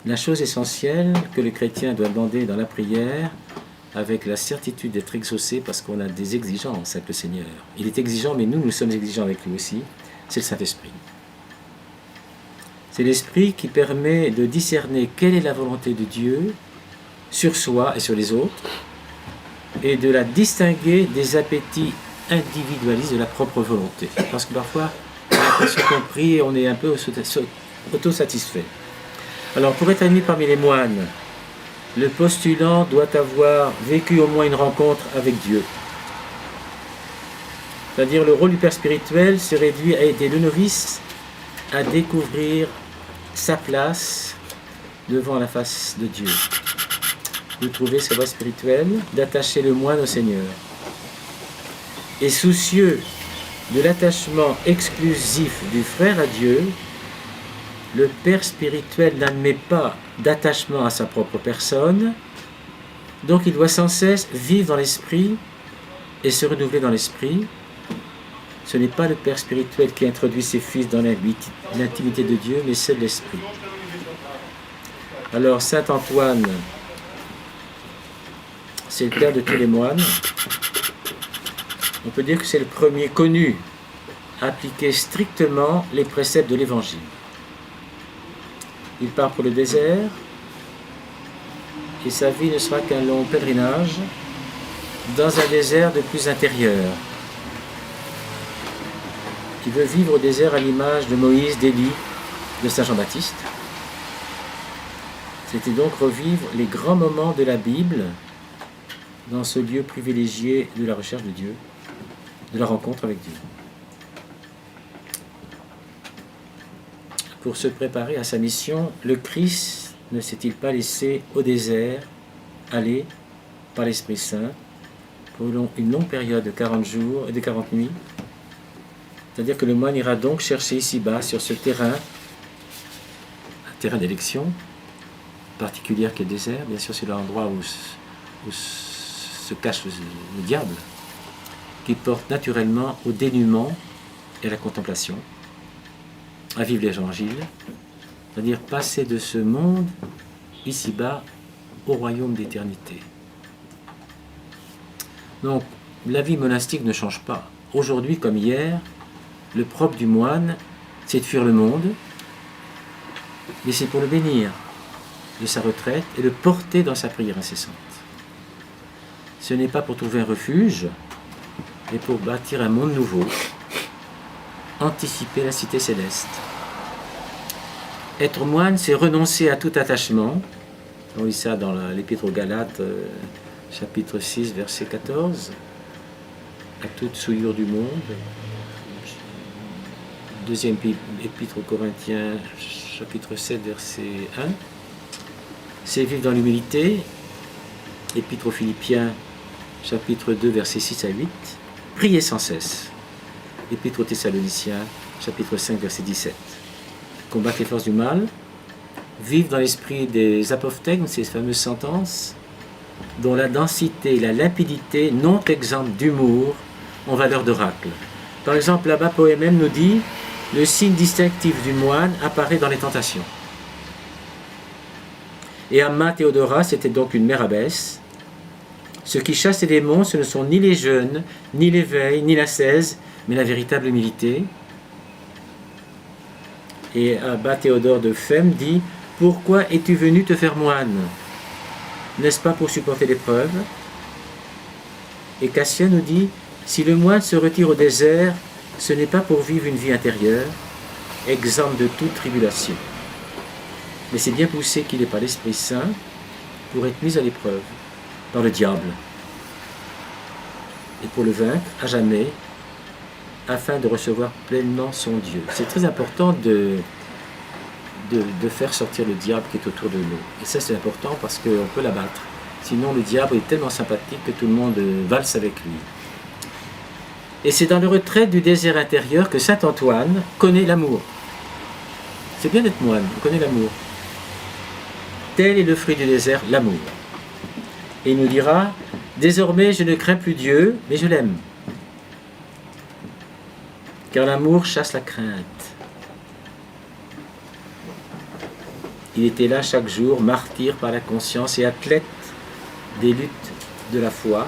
S1: La chose essentielle que le chrétien doit demander dans la prière, avec la certitude d'être exaucé, parce qu'on a des exigences avec le Seigneur. Il est exigeant, mais nous sommes exigeants avec lui aussi, c'est le Saint-Esprit. C'est l'Esprit qui permet de discerner quelle est la volonté de Dieu sur soi et sur les autres, et de la distinguer des appétits individualistes de la propre volonté. Parce que parfois, on a l'impression qu'on prie et on est un peu autosatisfait. Alors, pour être admis parmi les moines, le postulant doit avoir vécu au moins une rencontre avec Dieu. C'est-à-dire, le rôle du père spirituel se réduit à aider le novice à découvrir sa place devant la face de Dieu. De trouver sa voie spirituelle, d'attacher le moine au Seigneur. Et soucieux de l'attachement exclusif du frère à Dieu, le père spirituel n'admet pas d'attachement à sa propre personne, donc il doit sans cesse vivre dans l'esprit et se renouveler dans l'esprit. Ce n'est pas le père spirituel qui introduit ses fils dans l'intimité de Dieu, mais c'est l'esprit. Alors saint Antoine, c'est le père de tous les moines, On peut dire que c'est le premier connu à appliquer strictement les préceptes de l'Évangile. Il part pour le désert et sa vie ne sera qu'un long pèlerinage dans un désert de plus intérieur. Il veut vivre au désert à l'image de Moïse, d'Élie, de Saint Jean-Baptiste. C'était donc revivre les grands moments de la Bible dans ce lieu privilégié de la recherche de Dieu, de la rencontre avec Dieu. Pour se préparer à sa mission, le Christ ne s'est-il pas laissé au désert aller par l'Esprit Saint pour une longue période de 40 jours et de 40 nuits? C'est-à-dire que le moine ira donc chercher ici-bas, sur ce terrain, un terrain d'élection particulière qui est le désert. Bien sûr, c'est l'endroit où se cache le diable, qui porte naturellement au dénuement et à la contemplation, à vivre l'Évangile, c'est-à-dire passer de ce monde, ici-bas, au royaume d'éternité. Donc, la vie monastique ne change pas. Aujourd'hui comme hier, le propre du moine, c'est de fuir le monde, mais c'est pour le bénir de sa retraite et le porter dans sa prière incessante. Ce n'est pas pour trouver un refuge, mais pour bâtir un monde nouveau, anticiper la cité céleste. Être moine, c'est renoncer à tout attachement. On lit ça dans l'Épître aux Galates, chapitre 6, verset 14. À toute souillure du monde. Deuxième épître aux Corinthiens, chapitre 7, verset 1. C'est vivre dans l'humilité. Épître aux Philippiens, chapitre 2, verset 6 à 8. Prier sans cesse. Épître aux Thessaloniciens, chapitre 5, verset 17. Combattre les forces du mal. Vivre dans l'esprit des apophthegmes, ces fameuses sentences, dont la densité et la limpidité, non exemptes d'humour, ont valeur d'oracle. Par exemple, là-bas, Poémène nous dit « Le signe distinctif du moine apparaît dans les tentations ». Et Amma Théodora, c'était donc une mère abbesse. Ce qui chasse les démons, ce ne sont ni les jeûnes, ni l'éveil, ni l'ascèse, mais la véritable humilité. Et Abba Théodore de Femme dit « Pourquoi es-tu venu te faire moine? N'est-ce pas pour supporter l'épreuve ?» Et Cassien nous dit « Si le moine se retire au désert, ce n'est pas pour vivre une vie intérieure, exempte de toute tribulation. Mais c'est bien poussé qu'il est par l'Esprit Saint pour être mis à l'épreuve par le diable et pour le vaincre à jamais afin de recevoir pleinement son Dieu. » C'est très important de faire sortir le diable qui est autour de nous. Et ça, c'est important parce qu'on peut l'abattre. Sinon, le diable est tellement sympathique que tout le monde valse avec lui. Et c'est dans le retrait du désert intérieur que saint Antoine connaît l'amour. C'est bien d'être moine, on connaît l'amour. Tel est le fruit du désert, l'amour. Et il nous dira, désormais je ne crains plus Dieu, mais je l'aime. Car l'amour chasse la crainte. Il était là chaque jour, martyr par la conscience et athlète des luttes de la foi.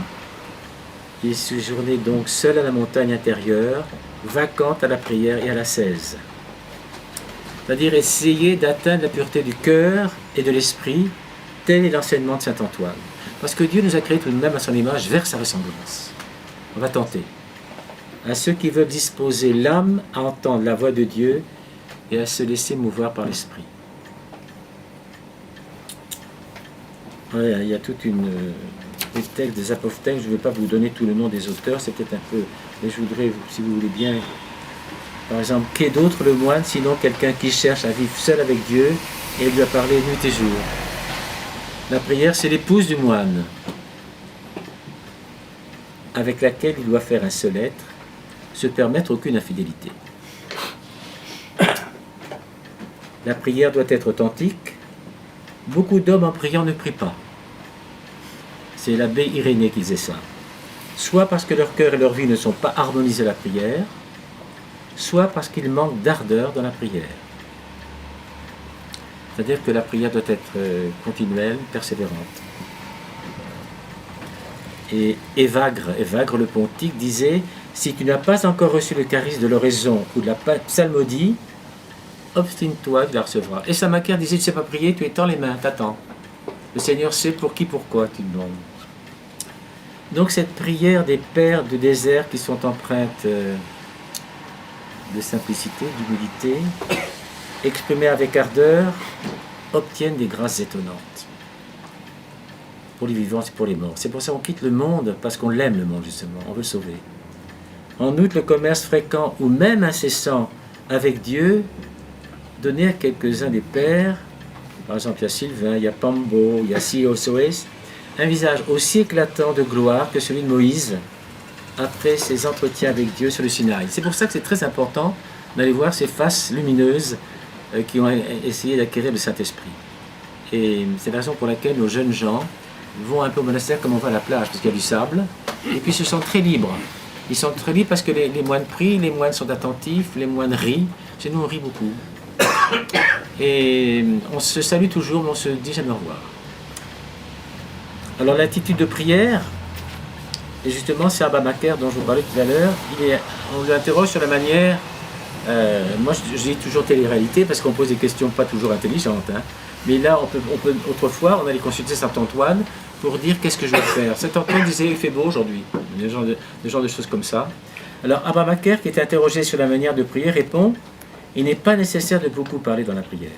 S1: Il séjournait donc seul à la montagne intérieure, vacante à la prière et à l'ascèse. C'est-à-dire essayer d'atteindre la pureté du cœur et de l'esprit, tel est l'enseignement de saint Antoine. Parce que Dieu nous a créés tout de même à son image, vers sa ressemblance. On va tenter. À ceux qui veulent disposer l'âme à entendre la voix de Dieu et à se laisser mouvoir par l'esprit. Ouais, il y a toute des textes, des apophthegmes, je ne vais pas vous donner tout le nom des auteurs, c'est peut-être un peu, mais je voudrais, si vous voulez bien, par exemple, qu'est d'autre le moine, sinon quelqu'un qui cherche à vivre seul avec Dieu et lui a parlé nuit et jour. La prière, c'est l'épouse du moine, avec laquelle il doit faire un seul être, se permettre aucune infidélité. La prière doit être authentique. Beaucoup d'hommes en priant ne prient pas. C'est l'abbé Irénée qui disait ça. Soit parce que leur cœur et leur vie ne sont pas harmonisés à la prière, soit parce qu'ils manquent d'ardeur dans la prière. C'est-à-dire que la prière doit être continuelle, persévérante. Et Évagre le pontique disait: si tu n'as pas encore reçu le charisme de l'oraison ou de la psalmodie, obstine-toi, tu la recevras. Et Samaker disait: tu ne sais pas prier, tu étends les mains, t'attends. Le Seigneur sait pour qui, pourquoi tu demandes. Donc cette prière des pères du désert qui sont empreintes de simplicité, d'humilité, exprimées avec ardeur, obtiennent des grâces étonnantes. Pour les vivants et pour les morts. C'est pour ça qu'on quitte le monde, parce qu'on l'aime le monde justement, on veut le sauver. En outre, le commerce fréquent ou même incessant avec Dieu, donné à quelques-uns des pères, par exemple il y a Sylvain, il y a Pambo, il y a Siosoes, un visage aussi éclatant de gloire que celui de Moïse après ses entretiens avec Dieu sur le Sinaï. C'est pour ça que c'est très important d'aller voir ces faces lumineuses qui ont essayé d'acquérir le Saint-Esprit. Et c'est la raison pour laquelle nos jeunes gens vont un peu au monastère comme on va à la plage, parce qu'il y a du sable, et puis ils se sentent très libres. Ils sont très libres parce que les moines prient, les moines sont attentifs, les moines rient. Chez nous, on rit beaucoup. Et on se salue toujours, mais on se dit jamais au revoir. Alors l'attitude de prière, et justement c'est Abba Macaire dont je vous parlais tout à l'heure, on lui interroge sur la manière, moi je dis toujours télé-réalité parce qu'on pose des questions pas toujours intelligentes, hein, mais là autrefois on allait consulter Saint Antoine pour dire qu'est-ce que je vais faire. Saint Antoine disait il fait beau aujourd'hui, des genres de choses comme ça. Alors Abba Macaire qui était interrogé sur la manière de prier répond: il n'est pas nécessaire de beaucoup parler dans la prière.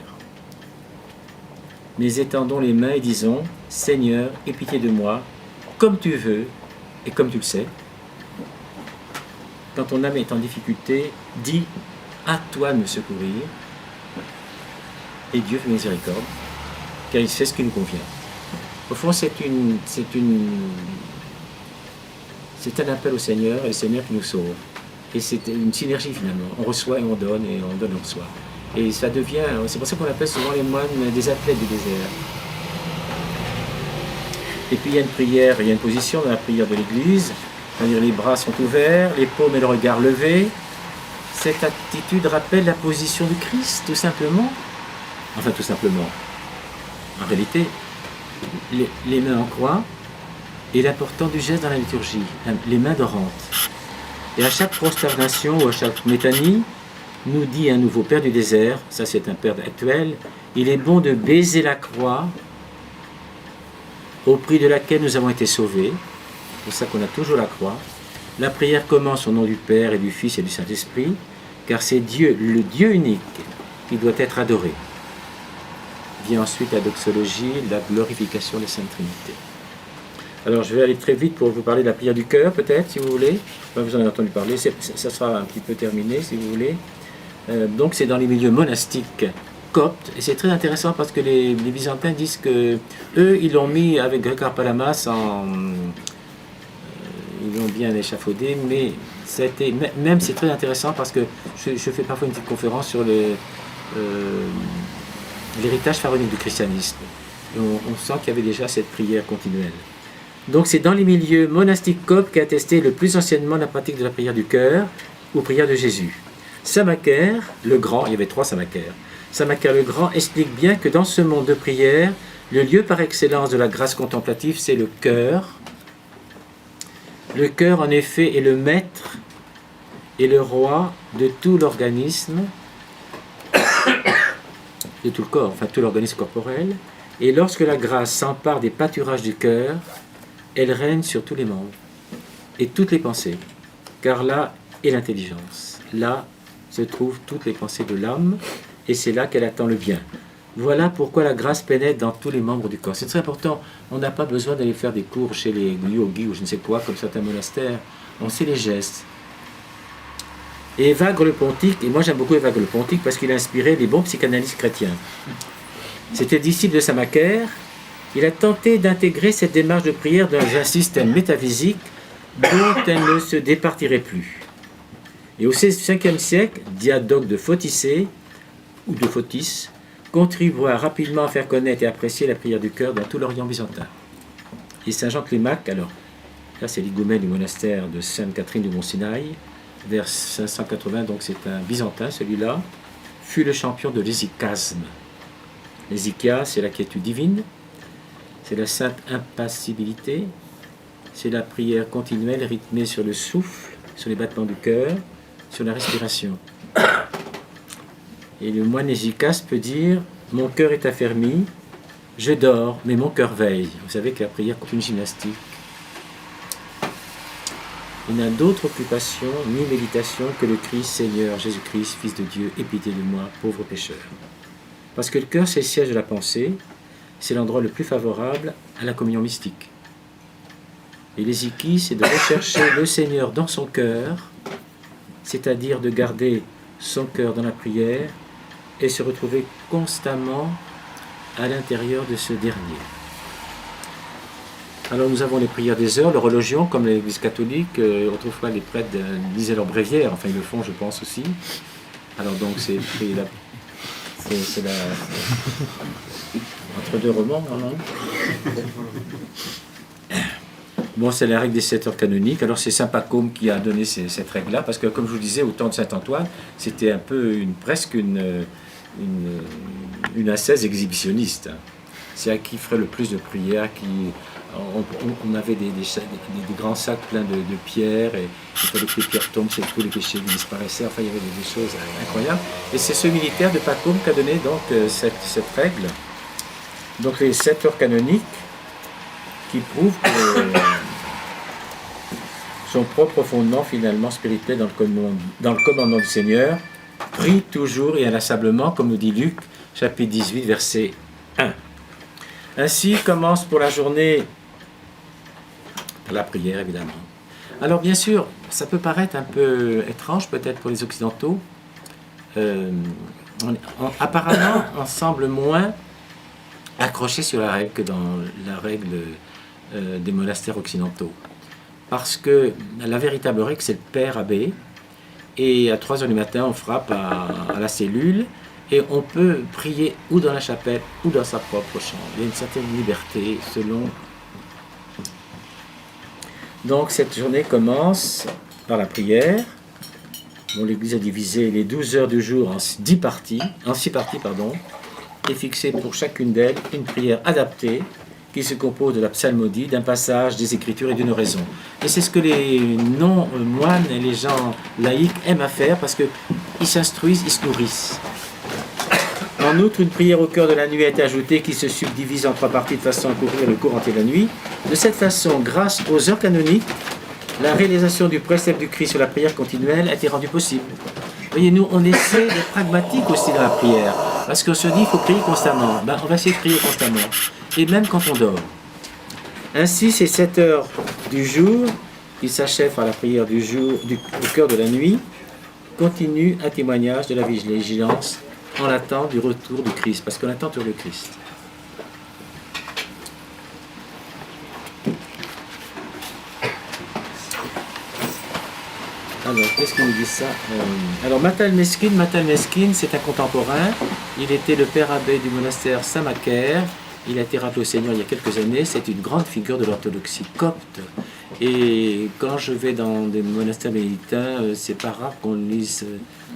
S1: Mais étendons les mains et disons: Seigneur, aie pitié de moi, comme tu veux et comme tu le sais. Quand ton âme est en difficulté, dis: à toi de me secourir. Et Dieu fait miséricorde, car il sait ce qui nous convient. Au fond, c'est un appel au Seigneur, et le Seigneur qui nous sauve. Et c'est une synergie finalement. On reçoit et on donne, et on donne et on reçoit. Et ça devient, c'est pour ça qu'on appelle souvent les moines des athlètes du désert. Et puis il y a une prière, il y a une position dans la prière de l'Église, c'est-à-dire les bras sont ouverts, les paumes et le regard levés. Cette attitude rappelle la position du Christ, tout simplement. Enfin, tout simplement. En réalité, les mains en croix et l'important du geste dans la liturgie, les mains dorantes. Et à chaque prosternation ou à chaque métanie, nous dit un nouveau Père du désert, ça c'est un Père actuel, il est bon de baiser la croix au prix de laquelle nous avons été sauvés. C'est pour ça qu'on a toujours la croix. La prière commence au nom du Père et du Fils et du Saint-Esprit, car c'est Dieu, le Dieu unique, qui doit être adoré. Vient ensuite la doxologie, la glorification de la Sainte Trinité. Alors je vais aller très vite pour vous parler de la prière du cœur, peut-être, si vous voulez. Vous en avez entendu parler, ça sera un petit peu terminé, si vous voulez. Donc c'est dans les milieux monastiques coptes, et c'est très intéressant parce que les Byzantins disent que eux, ils l'ont mis avec Grégor Palamas ils l'ont bien échafaudé, mais même c'est très intéressant parce que je fais parfois une petite conférence sur l'héritage pharaonique du christianisme. Et on sent qu'il y avait déjà cette prière continuelle. Donc c'est dans les milieux monastiques coptes qu'a attesté le plus anciennement la pratique de la prière du cœur ou prière de Jésus. Saint Macaire, le Grand, il y avait 3 Saint Macaire. Saint Macaire le Grand explique bien que dans ce monde de prière, le lieu par excellence de la grâce contemplative, c'est le cœur. Le cœur, en effet, est le maître et le roi de tout l'organisme, de tout le corps, enfin tout l'organisme corporel. Et lorsque la grâce s'empare des pâturages du cœur, elle règne sur tous les membres et toutes les pensées, car là est l'intelligence. Là se trouvent toutes les pensées de l'âme, et c'est là qu'elle attend le bien. Voilà pourquoi la grâce pénètre dans tous les membres du corps. C'est très important. On n'a pas besoin d'aller faire des cours chez les yogis ou je ne sais quoi, comme certains monastères. On sait les gestes. Et Évagre le pontique, et moi j'aime beaucoup Évagre le pontique parce qu'il a inspiré les bons psychanalystes chrétiens. C'était disciple de Saint Macaire. Il a tenté d'intégrer cette démarche de prière dans un système métaphysique dont elle ne se départirait plus. Et au 5e siècle, Diadoque de Photicée, ou de Photis, contribua rapidement à faire connaître et apprécier la prière du cœur dans tout l'Orient byzantin. Et Saint Jean Clémaque, alors, là c'est l'higoumène du monastère de Sainte-Catherine du Mont-Sinaï, vers 580, donc c'est un byzantin celui-là, fut le champion de l'hésychasme. L'hésychia, c'est la quiétude divine, c'est la sainte impassibilité, c'est la prière continuelle rythmée sur le souffle, sur les battements du cœur, sur la respiration. Et le moine hésicaste peut dire « Mon cœur est affermi, je dors, mais mon cœur veille ». Vous savez que la prière est une gymnastique. Il n'a d'autre occupation ni méditation que le cri « Seigneur Jésus-Christ, Fils de Dieu, aie pitié de moi, pauvre pécheur ». Parce que le cœur, c'est le siège de la pensée, c'est l'endroit le plus favorable à la communion mystique. Et l'hésikie, c'est de rechercher le Seigneur dans son cœur, c'est-à-dire de garder son cœur dans la prière et se retrouver constamment à l'intérieur de ce dernier. Alors nous avons les prières des heures, l'horlogion, comme l'Église catholique. Autrefois les prêtres lisaient leur bréviaire, enfin ils le font je pense aussi. Alors donc c'est la entre deux romans, hein. Bon, c'est la règle des 7 heures canoniques. Alors c'est saint Pacôme qui a donné cette règle-là, parce que comme je vous disais, au temps de saint Antoine, c'était un peu presque une ascèse exhibitionniste. C'est à qui ferait le plus de prières, on avait des grands sacs pleins de pierres, et il fallait que les pierres tombent, c'est tous les péchés qui disparaissaient. Enfin, il y avait des choses incroyables. Et c'est ce militaire de Pacôme qui a donné donc cette règle. Donc les 7 heures canoniques qui prouvent que son propre fondement finalement spirituel dans le commandement du Seigneur, prie toujours et inlassablement, comme nous dit Luc, chapitre 18, verset 1. Ainsi commence pour la journée la prière, évidemment. Alors bien sûr, ça peut paraître un peu étrange peut-être pour les Occidentaux. Apparemment, on semble moins accroché sur la règle que dans la règle des monastères occidentaux. Parce que la véritable règle, c'est le père abbé. Et à 3 heures du matin, on frappe à la cellule et on peut prier ou dans la chapelle ou dans sa propre chambre. Il y a une certaine liberté selon... Donc cette journée commence par la prière. Bon, l'Église a divisé les 12 heures du jour en 6 parties, et fixé pour chacune d'elles une prière adaptée qui se compose de la psalmodie, d'un passage, des Écritures et d'une oraison. Et c'est ce que les non-moines et les gens laïcs aiment à faire parce qu'ils s'instruisent, ils se nourrissent. En outre, une prière au cœur de la nuit a été ajoutée qui se subdivise en 3 parties de façon à couvrir le cours entier de la nuit. De cette façon, grâce aux heures canoniques, la réalisation du précepte du Christ sur la prière continuelle a été rendue possible. Vous voyez, nous, on essaie d'être pragmatique aussi dans la prière, parce qu'on se dit qu'il faut prier constamment. On va essayer de prier constamment, et même quand on dort. Ainsi, ces 7 heures du jour, qui s'achèvent par la prière du jour, au cœur de la nuit, continuent un témoignage de la vigilance en l'attente du retour du Christ, parce qu'on attend toujours le Christ. Alors, qu'est-ce qu'il nous dit ça Alors, Matal Meskin, c'est un contemporain. Il était le père abbé du monastère Saint-Macaire. Il a été rappelé au Seigneur il y a quelques années. C'est une grande figure de l'orthodoxie copte. Et quand je vais dans des monastères bénédictins, c'est pas rare qu'on lise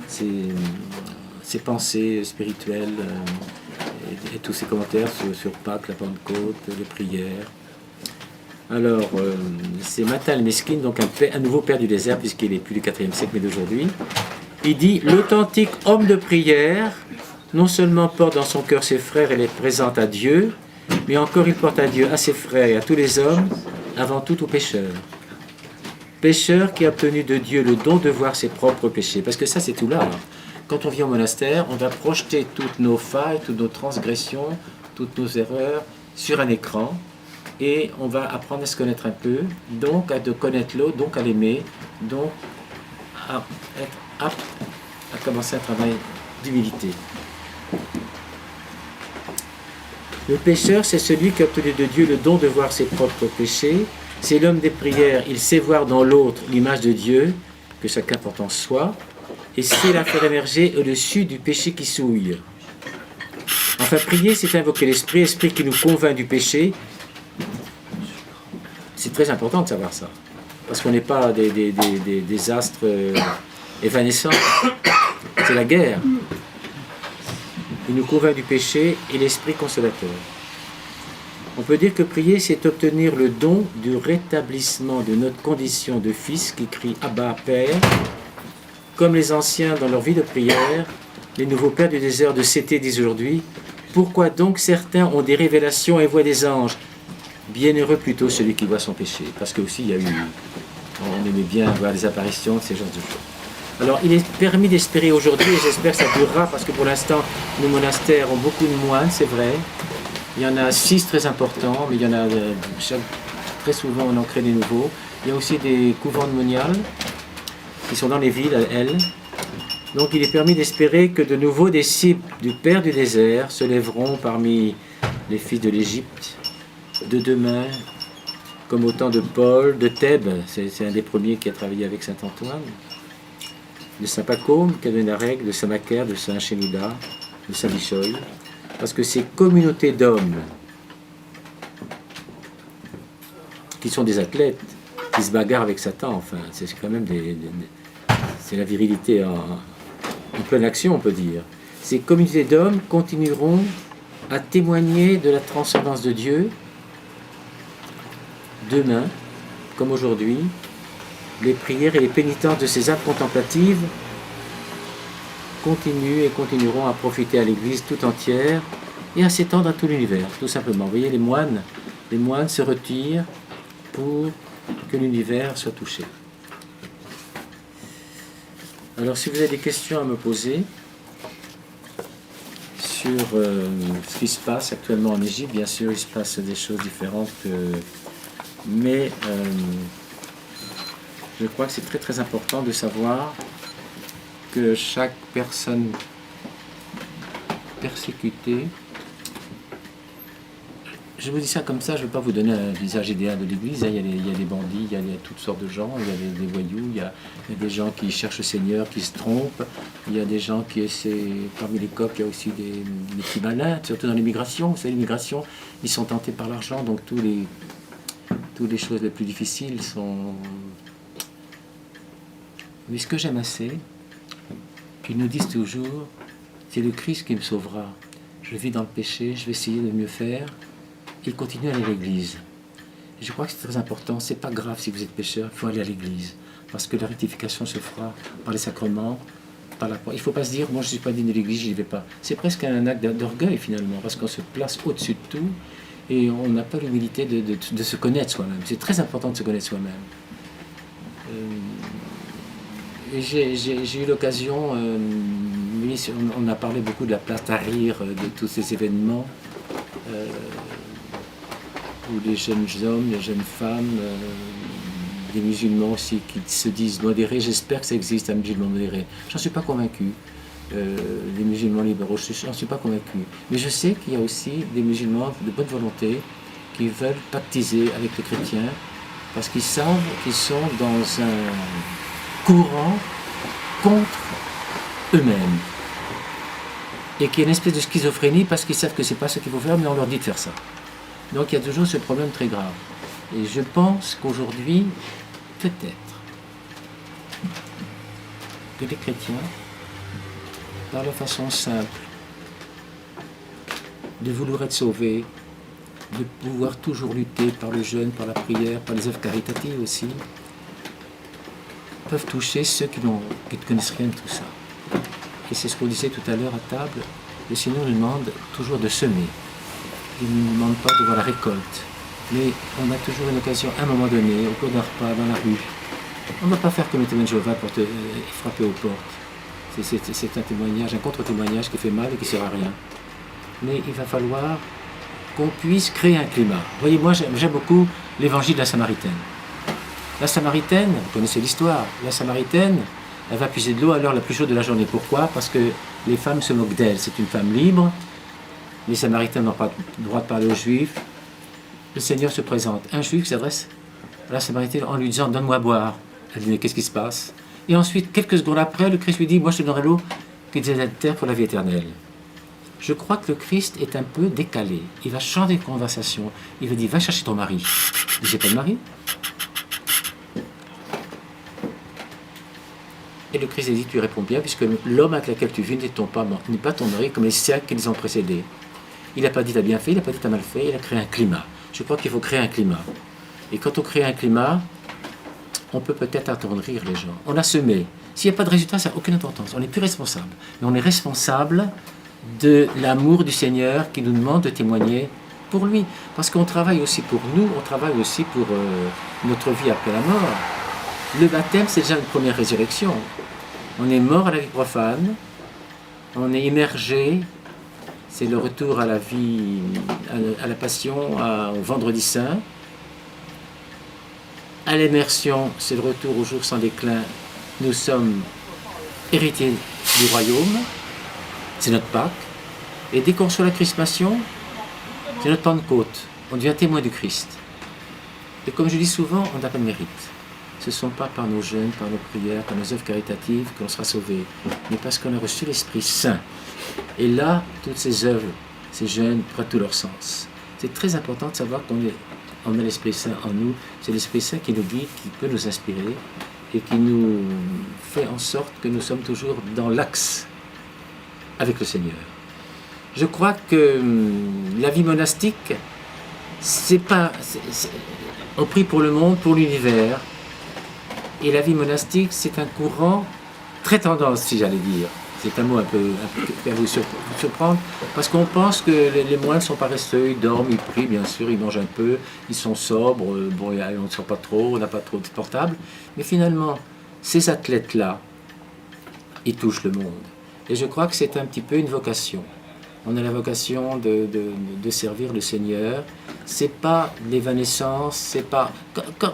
S1: ses pensées spirituelles et tous ses commentaires sur Pâques, la Pentecôte, les prières. Alors, c'est Matal Meskin, donc un nouveau père du désert, puisqu'il n'est plus du 4e siècle, mais d'aujourd'hui. Il dit « L'authentique homme de prière, non seulement porte dans son cœur ses frères et les présente à Dieu, mais encore il porte à Dieu, à ses frères et à tous les hommes, avant tout aux pécheurs. Pécheur qui a obtenu de Dieu le don de voir ses propres péchés. » Parce que ça, c'est tout là. Hein. Quand on vient au monastère, on va projeter toutes nos failles, toutes nos transgressions, toutes nos erreurs sur un écran. Et on va apprendre à se connaître un peu, donc à connaître l'autre, donc à l'aimer, donc à être apte à commencer un travail d'humilité. Le pécheur, c'est celui qui a obtenu de Dieu le don de voir ses propres péchés. C'est l'homme des prières, il sait voir dans l'autre l'image de Dieu, que chacun porte en soi, et sait la faire émerger au-dessus du péché qui souille. Enfin, prier, c'est invoquer l'esprit qui nous convainc du péché. C'est très important de savoir ça, parce qu'on n'est pas des astres évanescents, c'est la guerre. Il nous convainc du péché et l'esprit consolateur. On peut dire que prier, c'est obtenir le don du rétablissement de notre condition de fils qui crie Abba, Père, comme les anciens dans leur vie de prière, les nouveaux pères du désert de Cété disent aujourd'hui. Pourquoi donc certains ont des révélations et voient des anges? Bienheureux plutôt celui qui voit son péché. Parce que aussi il y a eu, on aimait bien voir des apparitions, ces genres de choses. Alors il est permis d'espérer aujourd'hui, et j'espère que ça durera, parce que pour l'instant, nos monastères ont beaucoup de moines, c'est vrai. Il y en a 6 très importants, mais il y en a très souvent on en crée des nouveaux. Il y a aussi des couvents de moniales qui sont dans les villes, elles. Donc il est permis d'espérer que de nouveaux disciples du Père du désert se lèveront parmi les fils de l'Égypte, de demain, comme au temps de Paul, de Thèbes, c'est un des premiers qui a travaillé avec saint Antoine, de saint Pacôme, Cadonarec, de saint Macaire, de saint Chénida, de saint Bichoy, parce que ces communautés d'hommes qui sont des athlètes, qui se bagarrent avec Satan, enfin, c'est quand même c'est la virilité en pleine action, on peut dire. Ces communautés d'hommes continueront à témoigner de la transcendance de Dieu demain, comme aujourd'hui. Les prières et les pénitences de ces âmes contemplatives continuent et continueront à profiter à l'Église tout entière et à s'étendre à tout l'univers, tout simplement. Vous voyez, les moines se retirent pour que l'univers soit touché. Alors, si vous avez des questions à me poser sur ce qui se passe actuellement en Égypte, bien sûr, il se passe des choses différentes, mais je crois que c'est très très important de savoir que chaque personne persécutée, je vous dis ça comme ça, je ne veux pas vous donner un visage idéal de l'Église, il y a des bandits, il y a toutes sortes de gens, il y a des voyous, il y a des gens qui cherchent le Seigneur, qui se trompent, il y a des gens qui essaient, parmi les coqs, il y a aussi des petits malins, surtout dans l'immigration. Vous savez, l'immigration, ils sont tentés par l'argent, donc toutes les choses les plus difficiles sont... Mais ce que j'aime assez, qu'ils nous disent toujours, c'est le Christ qui me sauvera. Je vis dans le péché, je vais essayer de mieux faire. Il continue à aller à l'église. Je crois que c'est très important. C'est pas grave si vous êtes pécheur, il faut aller à l'église. Parce que la rectification se fera par les sacrements, par la... Il ne faut pas se dire, moi je ne suis pas digne de l'église, je n'y vais pas. C'est presque un acte d'orgueil finalement, parce qu'on se place au-dessus de tout et on n'a pas l'humilité de se connaître soi-même. C'est très important de se connaître soi-même. Et j'ai eu l'occasion, on a parlé beaucoup de la place Tahrir, de tous ces événements, où les jeunes hommes, les jeunes femmes, des musulmans aussi qui se disent modérés, j'espère que ça existe un musulman modéré. J'en suis pas convaincu. Les musulmans libéraux, j'en suis pas convaincu. Mais je sais qu'il y a aussi des musulmans de bonne volonté qui veulent pactiser avec les chrétiens parce qu'ils savent qu'ils sont dans un courant contre eux-mêmes. Et qu'il y a une espèce de schizophrénie parce qu'ils savent que c'est pas ce qu'il faut faire, mais on leur dit de faire ça. Donc il y a toujours ce problème très grave. Et je pense qu'aujourd'hui, peut-être, que les chrétiens, par leur façon simple de vouloir être sauvés, de pouvoir toujours lutter par le jeûne, par la prière, par les œuvres caritatives aussi, peuvent toucher ceux qui ne connaissent rien de tout ça. Et c'est ce qu'on disait tout à l'heure à table, le Seigneur nous demande toujours de semer. Il ne nous demande pas de voir la récolte. Mais on a toujours une occasion, à un moment donné, au cours d'un repas, dans la rue. On ne va pas faire comme les témoins de Jéhovah pour te frapper aux portes. C'est un témoignage, un contre-témoignage qui fait mal et qui ne sert à rien. Mais il va falloir qu'on puisse créer un climat. Vous voyez, moi j'aime beaucoup l'évangile de la Samaritaine. La Samaritaine, vous connaissez l'histoire, la Samaritaine, elle va puiser de l'eau à l'heure la plus chaude de la journée. Pourquoi? Parce que les femmes se moquent d'elle. C'est une femme libre. Les Samaritains n'ont pas le droit de parler aux Juifs. Le Seigneur se présente. Un Juif s'adresse à la Samaritaine en lui disant « Donne-moi à boire ». Elle dit « Mais qu'est-ce qui se passe ?» Et ensuite, quelques secondes après, le Christ lui dit « Moi, je te donnerai l'eau qui est de la terre pour la vie éternelle ». Je crois que le Christ est un peu décalé. Il va changer de conversation. Il va dire « Va chercher ton mari ». Il dit « J'ai pas de mari ». Et le Christ dit, tu réponds bien, puisque l'homme avec lequel tu vis n'est pas ton mari, comme les siècles qui les ont précédés. Il n'a pas dit t'as bien fait, il n'a pas dit t'as mal fait, il a créé un climat. Je crois qu'il faut créer un climat. Et quand on crée un climat, on peut peut-être attendrir les gens. On a semé. S'il n'y a pas de résultat, ça n'a aucune importance. On n'est plus responsable. Mais on est responsable de l'amour du Seigneur qui nous demande de témoigner pour lui. Parce qu'on travaille aussi pour nous, on travaille aussi pour notre vie après la mort. Le baptême, c'est déjà une première résurrection. On est mort à la vie profane, on est immergé, c'est le retour à la vie, à la passion, au vendredi saint. À l'immersion, c'est le retour au jour sans déclin. Nous sommes héritiers du royaume, c'est notre Pâques. Et dès qu'on reçoit la crispation, c'est notre Pentecôte. On devient témoin du Christ. Et comme je dis souvent, on n'a pas de mérite. Ce ne sont pas par nos jeûnes, par nos prières, par nos œuvres caritatives que l'on sera sauvé, mais parce qu'on a reçu l'Esprit Saint. Et là, toutes ces œuvres, ces jeûnes, prennent tout leur sens. C'est très important de savoir qu'on a l'Esprit Saint en nous. C'est l'Esprit Saint qui nous guide, qui peut nous inspirer et qui nous fait en sorte que nous sommes toujours dans l'axe avec le Seigneur. Je crois que la vie monastique, on prie pour le monde, pour l'univers. Et la vie monastique, c'est un courant très tendance, si j'allais dire. C'est un mot un peu qui va vous surprendre, parce qu'on pense que les moines sont paresseux, ils dorment, ils prient, bien sûr, ils mangent un peu, ils sont sobres, bon, on ne sort pas trop, on n'a pas trop de portable. Mais finalement, ces athlètes-là, ils touchent le monde. Et je crois que c'est un petit peu une vocation. On a la vocation de servir le Seigneur. C'est pas l'évanescence, c'est pas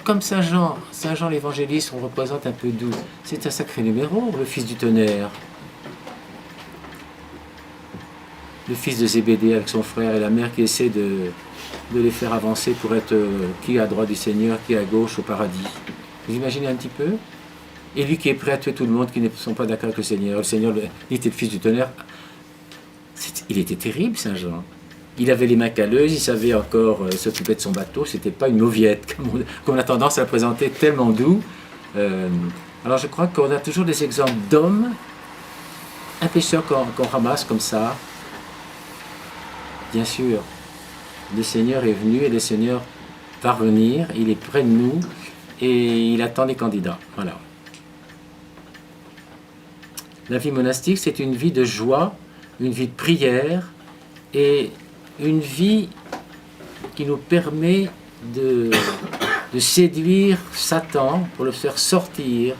S1: comme Saint Jean l'évangéliste, on représente un peu d'où. C'est un sacré numéro, le fils du tonnerre, le fils de Zébédée avec son frère et la mère qui essaie de les faire avancer pour être qui à droite du Seigneur, qui à gauche au paradis. Vous imaginez un petit peu? Et lui qui est prêt à tuer tout le monde qui ne sont pas d'accord avec le Seigneur. Le Seigneur, il était le fils du tonnerre. Il était terrible, Saint Jean. Il avait les mains calleuses, il savait encore s'occuper de son bateau, c'était pas une mauviette, comme on a tendance à le présenter, tellement doux. Alors je crois qu'on a toujours des exemples d'hommes, un pécheur qu'on ramasse comme ça. Bien sûr, le Seigneur est venu et le Seigneur va revenir, il est près de nous et il attend des candidats. Voilà. La vie monastique, c'est une vie de joie, une vie de prière et une vie qui nous permet de séduire Satan pour le faire sortir.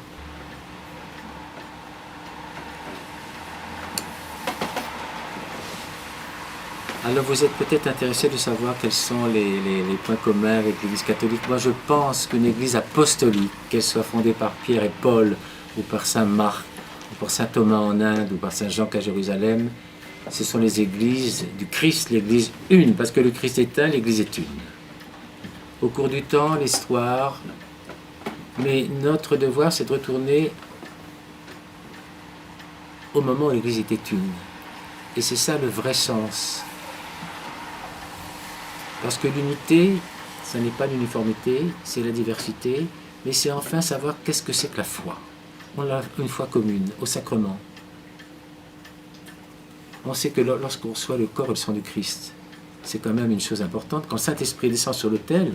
S1: Alors vous êtes peut-être intéressé de savoir quels sont les points communs avec l'Église catholique. Moi je pense qu'une Église apostolique, qu'elle soit fondée par Pierre et Paul ou par Saint Marc, ou par Saint Thomas en Inde, ou par Saint Jean à Jérusalem, ce sont les églises du Christ, l'église une, parce que le Christ est un, l'église est une. Au cours du temps, l'histoire, mais notre devoir c'est de retourner au moment où l'église était une. Et c'est ça le vrai sens. Parce que l'unité, ce n'est pas l'uniformité, c'est la diversité, mais c'est enfin savoir qu'est-ce que c'est que la foi. On a une foi commune, au sacrement. On sait que lorsqu'on reçoit le corps et le sang du Christ, c'est quand même une chose importante. Quand le Saint-Esprit descend sur l'autel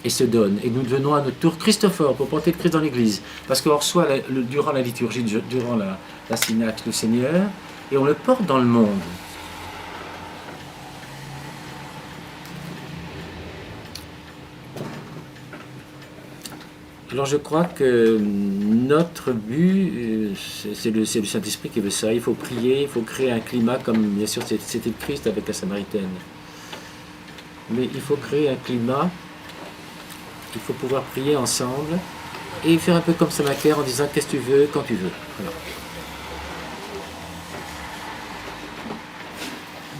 S1: et se donne, et nous devenons à notre tour Christophore pour porter le Christ dans l'Église, parce qu'on reçoit durant la liturgie, durant la synaxe le Seigneur, et on le porte dans le monde. Alors je crois que notre but, c'est le Saint-Esprit qui veut ça. Il faut prier, il faut créer un climat, comme bien sûr c'était le Christ avec la Samaritaine. Mais il faut créer un climat, il faut pouvoir prier ensemble et faire un peu comme Saint Macaire en disant qu'est-ce que tu veux, quand tu veux. Voilà.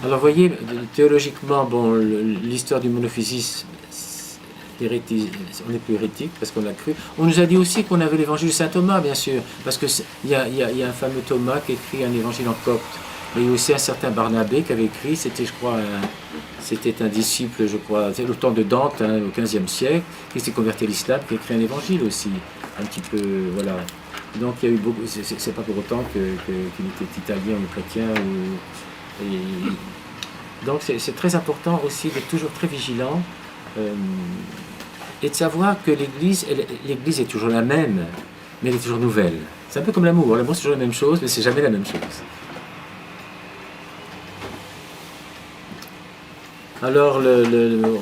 S1: Alors vous voyez, théologiquement, bon, l'histoire du monophysisme, on n'est plus hérétique parce qu'on l'a cru. On nous a dit aussi qu'on avait l'évangile de saint Thomas, bien sûr, parce qu'il y a un fameux Thomas qui écrit un évangile en copte. Mais il y a aussi un certain Barnabé qui avait écrit, c'était je crois c'était un disciple, je crois, c'est au temps de Dante, hein, au XVe siècle, qui s'est converti à l'islam, qui a écrit un évangile aussi, un petit peu, voilà. Donc il y a eu beaucoup, c'est pas pour autant qu'il était italien ou chrétien Donc c'est très important aussi d'être toujours très vigilant et de savoir que l'Église est toujours la même, mais elle est toujours nouvelle. C'est un peu comme l'amour. L'amour, c'est toujours la même chose, mais c'est jamais la même chose. Alors,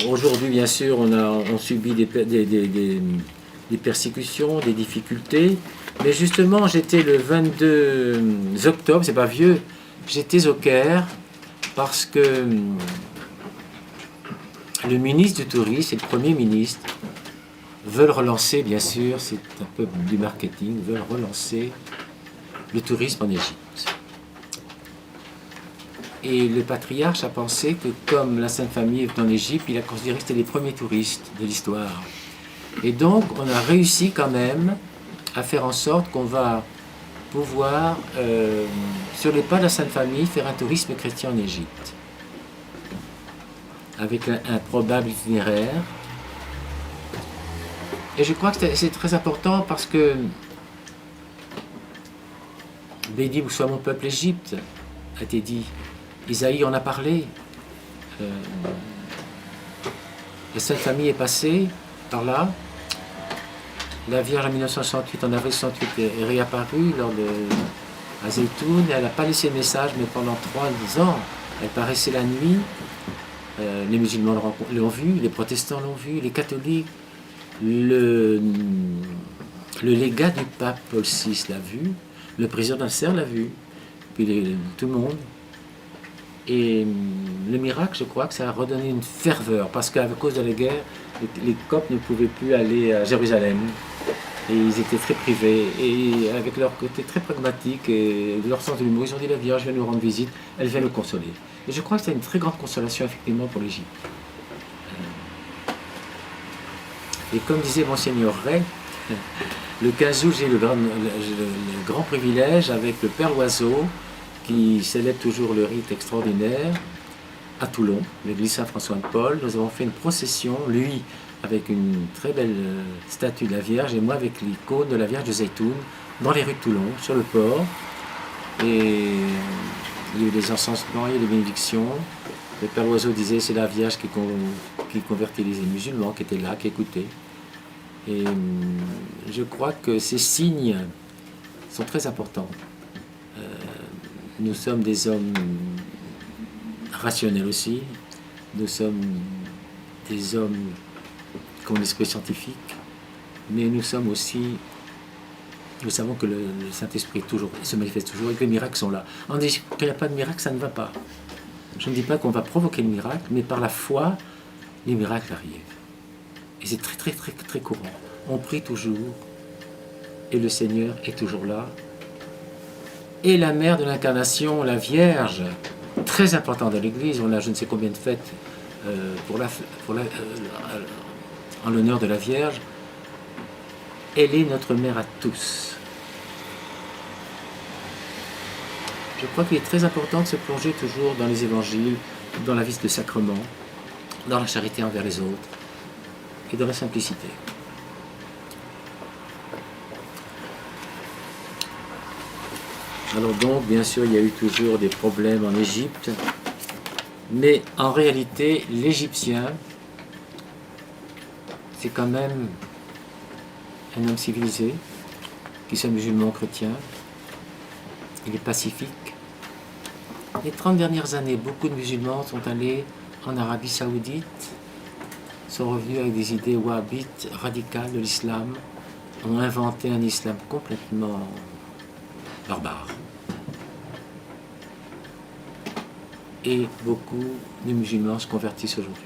S1: aujourd'hui, bien sûr, on subit des persécutions, des difficultés. Mais justement, j'étais le 22 octobre, c'est pas vieux, j'étais au Caire parce que le ministre du Tourisme et le Premier ministre veulent relancer, bien sûr, c'est un peu du marketing, veulent relancer le tourisme en Égypte. Et le patriarche a pensé que comme la Sainte Famille est en Égypte, il a considéré que c'était les premiers touristes de l'histoire. Et donc, on a réussi quand même à faire en sorte qu'on va pouvoir, sur les pas de la Sainte Famille, faire un tourisme chrétien en Égypte. Avec un probable itinéraire. Et je crois que c'est très important parce que béni vous soit mon peuple Égypte, a été dit. Isaïe en a parlé. La Sainte Famille est passée par là. La Vierge en 1968, en avril 68, est réapparue à Zeytoun. Elle n'a pas laissé de message, mais pendant 3 ans, elle paraissait la nuit. Les musulmans l'ont vu, les protestants l'ont vu, les catholiques. Le légat du pape Paul VI l'a vu, le président Nasser l'a vu, puis tout le monde. Et le miracle, je crois que ça a redonné une ferveur, parce qu'à cause de la guerre, les Coptes ne pouvaient plus aller à Jérusalem. Et ils étaient très privés, et avec leur côté très pragmatique et leur sens de l'humour, ils ont dit la Vierge vient nous rendre visite, elle vient nous consoler. Et je crois que c'est une très grande consolation, effectivement, pour l'Égypte. Et comme disait Monseigneur Ray, le 15 août, j'ai le grand privilège, avec le Père Loiseau, qui célèbre toujours le rite extraordinaire, à Toulon, l'église Saint-François de Paul. Nous avons fait une procession, lui avec une très belle statue de la Vierge, et moi avec l'icône de la Vierge de Zeytoun, dans les rues de Toulon, sur le port. Et il y a eu des encensements, il y a eu des bénédictions. Le Père Loiseau disait c'est la Vierge qui convertit les musulmans, qui étaient là, qui écoutaient. Et je crois que ces signes sont très importants. Nous sommes des hommes rationnels aussi. Nous sommes des hommes qui ont l'esprit scientifique. Mais nous sommes aussi... Nous savons que le Saint-Esprit se manifeste toujours et que les miracles sont là. On dit qu'il n'y a pas de miracle, ça ne va pas. Je ne dis pas qu'on va provoquer le miracle, mais par la foi, les miracles arrivent. Et c'est très, très, très, très courant. On prie toujours, et le Seigneur est toujours là. Et la mère de l'incarnation, la Vierge, très importante dans l'Église, on a je ne sais combien de fêtes en l'honneur de la Vierge. Elle est notre mère à tous. Je crois qu'il est très important de se plonger toujours dans les évangiles, dans la vie de sacrement, dans la charité envers les autres et dans la simplicité. Alors donc, bien sûr, il y a eu toujours des problèmes en Égypte, mais en réalité, l'Égyptien, c'est quand même un homme civilisé, qui soit musulman, chrétien. Il est pacifique. Les 30 dernières années, beaucoup de musulmans sont allés en Arabie Saoudite, sont revenus avec des idées wahhabites radicales de l'islam, ont inventé un islam complètement barbare. Et beaucoup de musulmans se convertissent aujourd'hui.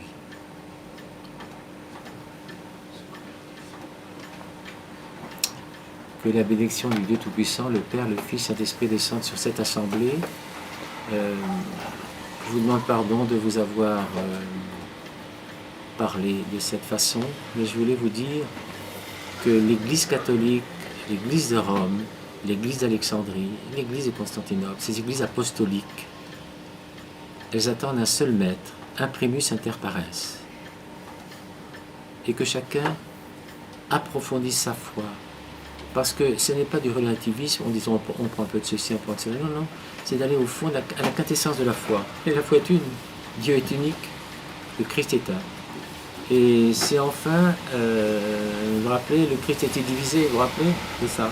S1: Que la bénédiction du Dieu Tout-Puissant, le Père, le Fils, Saint-Esprit descendent sur cette assemblée. Je vous demande pardon de vous avoir parlé de cette façon, mais je voulais vous dire que l'Église catholique, l'Église de Rome, l'Église d'Alexandrie, l'Église de Constantinople, ces églises apostoliques, elles attendent un seul maître, imprimus inter pares, et que chacun approfondisse sa foi Parce que ce n'est pas du relativisme en disant on prend un peu de ceci, on prend de cela. Non, non. C'est d'aller au fond, à la quintessence de la foi. Et la foi est une. Dieu est unique. Le Christ est un. Et c'est enfin, vous vous rappelez, le Christ était divisé, vous vous rappelez? C'est ça.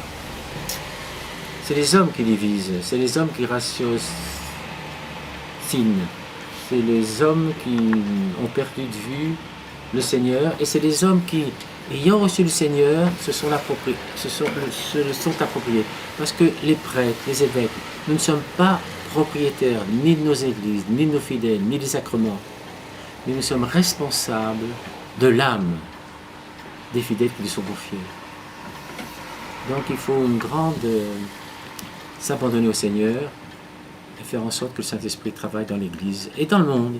S1: C'est les hommes qui divisent. C'est les hommes qui ratiocinent. C'est les hommes qui ont perdu de vue le Seigneur. Et c'est les hommes qui, ayant reçu le Seigneur, se sont appropriés. Parce que les prêtres, les évêques, nous ne sommes pas propriétaires ni de nos églises, ni de nos fidèles, ni des sacrements. Mais nous sommes responsables de l'âme des fidèles qui nous sont confiés. Donc il faut une grande s'abandonner au Seigneur et faire en sorte que le Saint-Esprit travaille dans l'Église et dans le monde.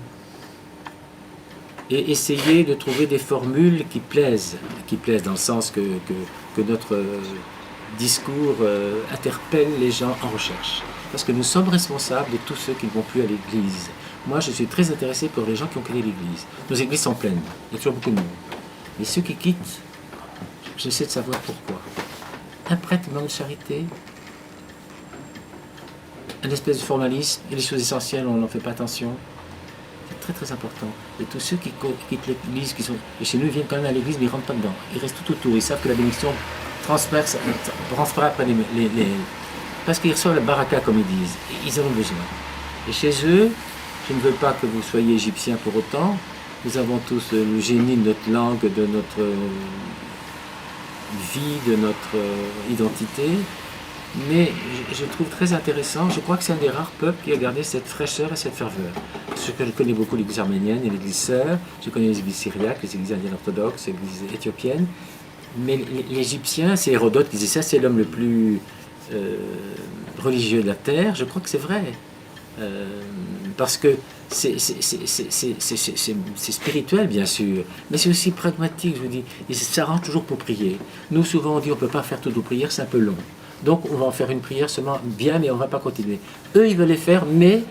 S1: Et essayer de trouver des formules qui plaisent dans le sens que notre discours interpelle les gens en recherche. Parce que nous sommes responsables de tous ceux qui ne vont plus à l'Église. Moi, je suis très intéressé pour les gens qui ont quitté l'Église. Nos églises sont pleines, il y a toujours beaucoup de monde. Mais ceux qui quittent, j'essaie de savoir pourquoi. Un prêtre manque de charité, un espèce de formalisme, et les choses essentielles, on n'en fait pas attention. C'est très très important. Et tous ceux qui quittent l'Église, et chez nous, ils viennent quand même à l'Église, mais ils ne rentrent pas dedans. Ils restent tout autour, ils savent que la bénédiction transfère après parce qu'ils reçoivent la baraka, comme ils disent. Ils en ont besoin. Et chez eux, je ne veux pas que vous soyez égyptiens pour autant. Nous avons tous le génie de notre langue, de notre vie, de notre identité. Mais je trouve très intéressant, je crois que c'est un des rares peuples qui a gardé cette fraîcheur et cette ferveur. Parce que je connais beaucoup l'église arménienne et l'église sœur, je connais les églises syriaques, les églises indiennes orthodoxes, les églises éthiopiennes. Mais l'Égyptien, c'est Hérodote qui disait ça, c'est l'homme le plus religieux de la terre. Je crois que c'est vrai. Parce que c'est spirituel, bien sûr, mais c'est aussi pragmatique, je vous dis. Et ça rend toujours pour prier. Nous, souvent, on dit on ne peut pas faire toutes nos prières, c'est un peu long. Donc, on va en faire une prière seulement bien, mais on ne va pas continuer. Eux, ils veulent les faire, mais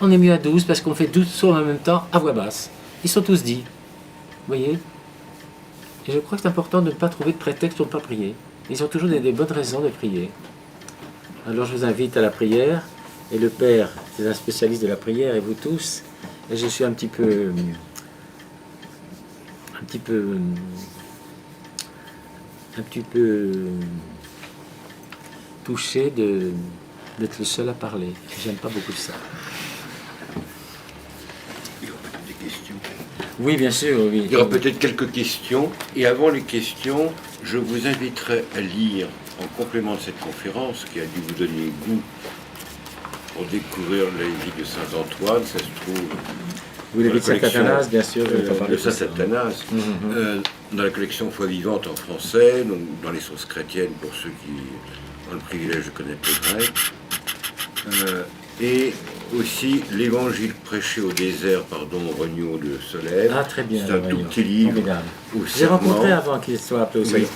S1: on est mieux à 12 parce qu'on fait 12 sauts en même temps à voix basse. Ils sont tous dits. Vous voyez? Et je crois que c'est important de ne pas trouver de prétexte pour ne pas prier. Ils ont toujours des bonnes raisons de prier. Alors, je vous invite à la prière. Et le Père, c'est un spécialiste de la prière, et vous tous. Et je suis un petit peu touché d'être le seul à parler. J'aime pas beaucoup ça.
S3: Il y aura peut-être des questions.
S1: Oui, bien sûr. Oui.
S3: Il y aura peut-être quelques questions. Et avant les questions, je vous inviterai à lire, en complément de cette conférence, qui a dû vous donner goût pour découvrir la vie de Saint-Antoine, ça se trouve...
S1: Oui, la vie de Saint-Athanas, bien sûr.
S3: De Saint-Athanas, dans la collection Foi vivante en français, donc dans les sources chrétiennes pour ceux qui ont le privilège de connaître le grec. Et aussi l'Évangile prêché au désert par Don Regnault de Solève.
S1: Ah, très bien.
S3: C'est un tout petit livre.
S1: J'ai rencontré avant qu'il soit appelé au Solève.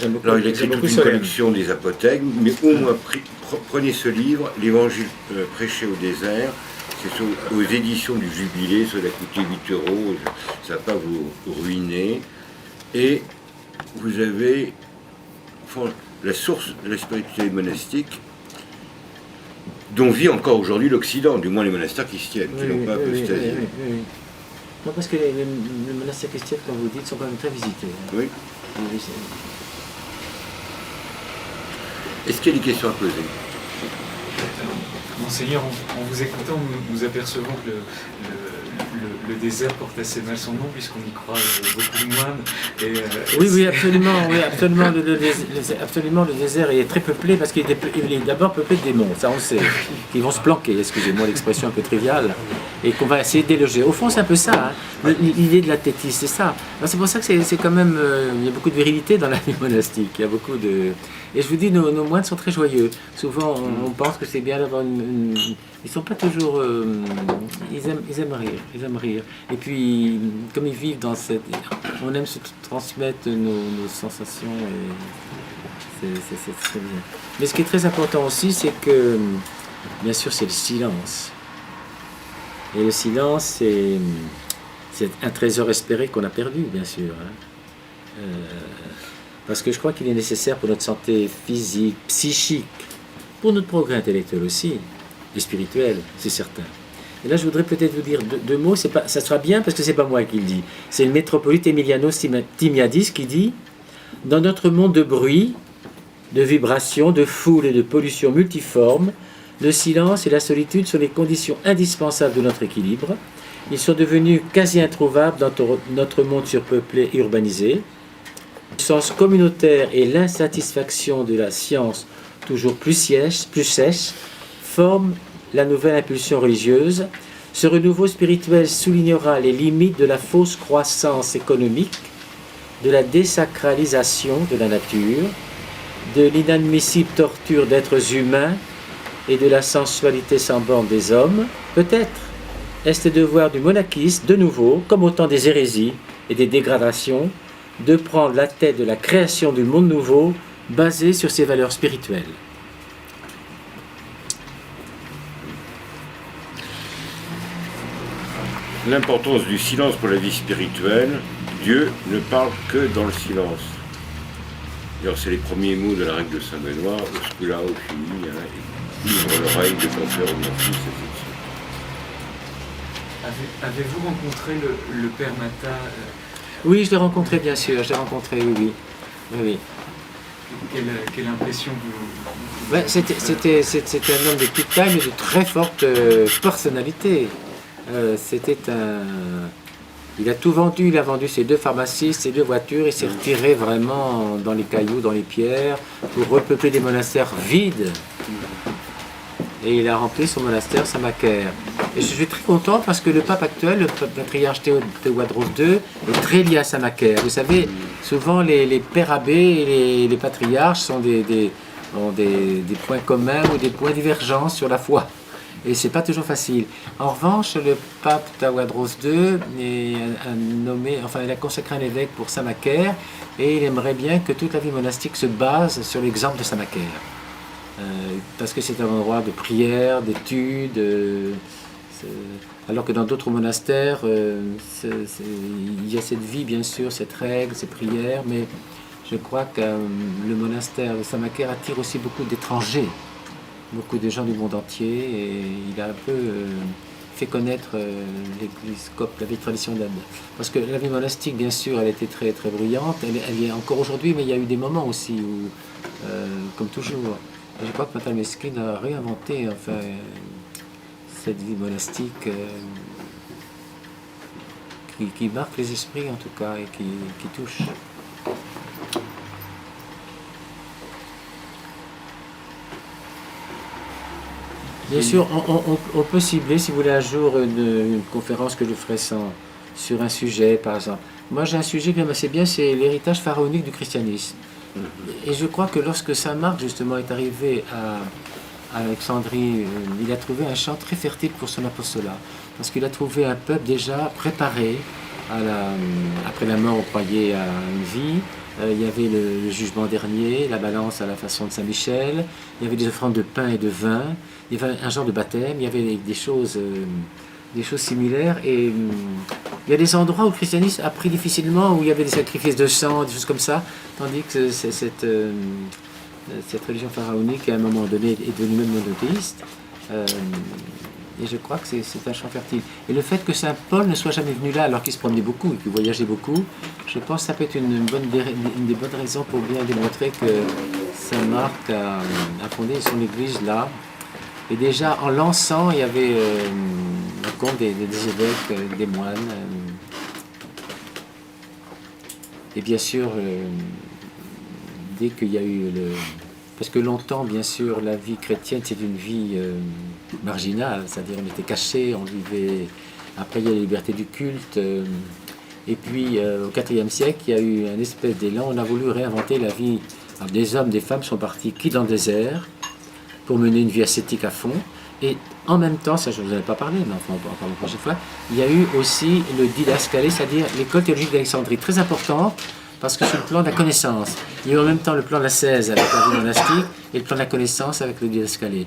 S3: Oui. Alors il a écrit toute une collection des apothègmes, mais au moins prenez ce livre, l'Évangile prêché au désert. C'est aux éditions du Jubilé, ça a coûté 8 €, ça ne va pas vous ruiner. Et vous avez la source de la spiritualité monastique dont vit encore aujourd'hui l'Occident, du moins les monastères chrétiens, qui n'ont pas apostasié.
S1: Non, parce que les monastères chrétiens, comme vous dites, sont quand même très visités.
S3: Oui. Est-ce qu'il y a des questions à poser?
S4: Monseigneur, en vous écoutant, nous apercevons que le désert porte assez mal son nom puisqu'on y croise beaucoup de moines.
S1: Oui, absolument. Absolument, le désert est très peuplé parce qu'il est d'abord peuplé de démons, ça on sait, qui vont se planquer, excusez-moi l'expression un peu triviale, et qu'on va essayer de déloger. Au fond, c'est un peu ça, hein, l'idée de l'athétisme, c'est ça. Alors, c'est pour ça que c'est quand même, il y a beaucoup de virilité dans la vie monastique, il y a beaucoup de... Et je vous dis, nos moines sont très joyeux. Souvent, on pense que c'est bien d'avoir ils sont pas toujours... ils aiment rire. Et puis, comme ils vivent dans cette... On aime se transmettre nos sensations, et c'est très bien. Mais ce qui est très important aussi, c'est que, bien sûr, c'est le silence. Et le silence, c'est un trésor espéré qu'on a perdu, bien sûr. Hein. parce que je crois qu'il est nécessaire pour notre santé physique, psychique, pour notre progrès intellectuel aussi, et spirituel, c'est certain. Et là, je voudrais peut-être vous dire deux mots, ça sera bien parce que c'est pas moi qui le dis, c'est le métropolite Emiliano Timiadis qui dit « Dans notre monde de bruit, de vibrations, de foule et de pollution multiformes, le silence et la solitude sont les conditions indispensables de notre équilibre. Ils sont devenus quasi introuvables dans notre monde surpeuplé et urbanisé. Le sens communautaire et l'insatisfaction de la science toujours plus sèche forment la nouvelle impulsion religieuse. Ce renouveau spirituel soulignera les limites de la fausse croissance économique, de la désacralisation de la nature, de l'inadmissible torture d'êtres humains et de la sensualité sans borne des hommes. Peut-être est-ce le devoir du monachisme, de nouveau, comme au temps des hérésies et des dégradations, de prendre la tête de la création du monde nouveau basé sur ses valeurs spirituelles.
S3: L'importance du silence pour la vie spirituelle, Dieu ne parle que dans le silence. D'ailleurs, c'est les premiers mots de la règle de Saint-Benoît, Oscula, au fini, ouvre l'oreille de ton père ou mon fils, etc.
S4: Avez-vous rencontré le père Mata
S1: Oui, je l'ai rencontré, bien sûr, je l'ai rencontré, oui.
S4: Quelle impression vous...
S1: Ouais, c'était un homme de petite taille, mais de très forte personnalité. Il a tout vendu, il a vendu ses 2 pharmacies, ses 2 voitures, il s'est retiré vraiment dans les cailloux, dans les pierres, pour repeupler des monastères vides. Et il a rempli son monastère Saint-Macaire. Et je suis très content parce que le pape actuel, le patriarche Théodore II, est très lié à Saint-Macaire. Vous savez, souvent les pères abbés et les patriarches ont des points communs ou des points divergents sur la foi. Et c'est pas toujours facile. En revanche, le pape Tawadros II il a consacré un évêque pour Saint-Macaire et il aimerait bien que toute la vie monastique se base sur l'exemple de Saint-Macaire. Parce que c'est un endroit de prière, d'études, alors que dans d'autres monastères, il y a cette vie, bien sûr, cette règle, ces prières, mais je crois que le monastère de Saint-Macaire attire aussi beaucoup d'étrangers, beaucoup de gens du monde entier, et il a un peu fait connaître l'église copte, la vieille tradition de parce que la vie monastique, bien sûr, elle était très, très bruyante, elle y est encore aujourd'hui, mais il y a eu des moments aussi où, comme toujours, je crois que Mata Meskin a réinventé cette vie monastique qui marque les esprits en tout cas et qui touche. Bien sûr, on peut cibler, si vous voulez, un jour une conférence que je ferai sur un sujet, par exemple. Moi, j'ai un sujet que j'aime assez bien, c'est l'héritage pharaonique du christianisme. Et je crois que lorsque Saint Marc, justement, est arrivé à Alexandrie, il a trouvé un champ très fertile pour son apostolat. Parce qu'il a trouvé un peuple déjà préparé après la mort, on croyait à une vie. Il y avait le jugement dernier, la balance à la façon de Saint-Michel. Il y avait des offrandes de pain et de vin. Il y avait un genre de baptême. Il y avait des choses similaires. Et il y a des endroits où le christianisme a pris difficilement, où il y avait des sacrifices de sang, des choses comme ça. Tandis que cette religion pharaonique, à un moment donné, est devenue même monothéiste. Et je crois que c'est un champ fertile. Et le fait que Saint Paul ne soit jamais venu là, alors qu'il se promenait beaucoup et qu'il voyageait beaucoup, je pense que ça peut être une des bonnes raisons pour bien démontrer que Saint Marc a fondé son église là. Et déjà, en lançant, il y avait des évêques, des moines. Et bien sûr, dès qu'il y a eu parce que longtemps, bien sûr, la vie chrétienne, c'est une vie marginale, c'est-à-dire on était caché, on vivait... Après, il y a la liberté du culte. Et puis, au IVe siècle, il y a eu un espèce d'élan. On a voulu réinventer la vie. Alors, des hommes, des femmes sont partis qui dans le désert pour mener une vie ascétique à fond. Et en même temps, ça je ne vous en ai pas parlé, mais enfin, on va en parler la prochaine fois, il y a eu aussi le didascalé, c'est-à-dire l'école théologique d'Alexandrie, très importante, parce que sur le plan de la connaissance, il y a eu en même temps le plan de l'ascèse avec la vie monastique et le plan de la connaissance avec le didascalé.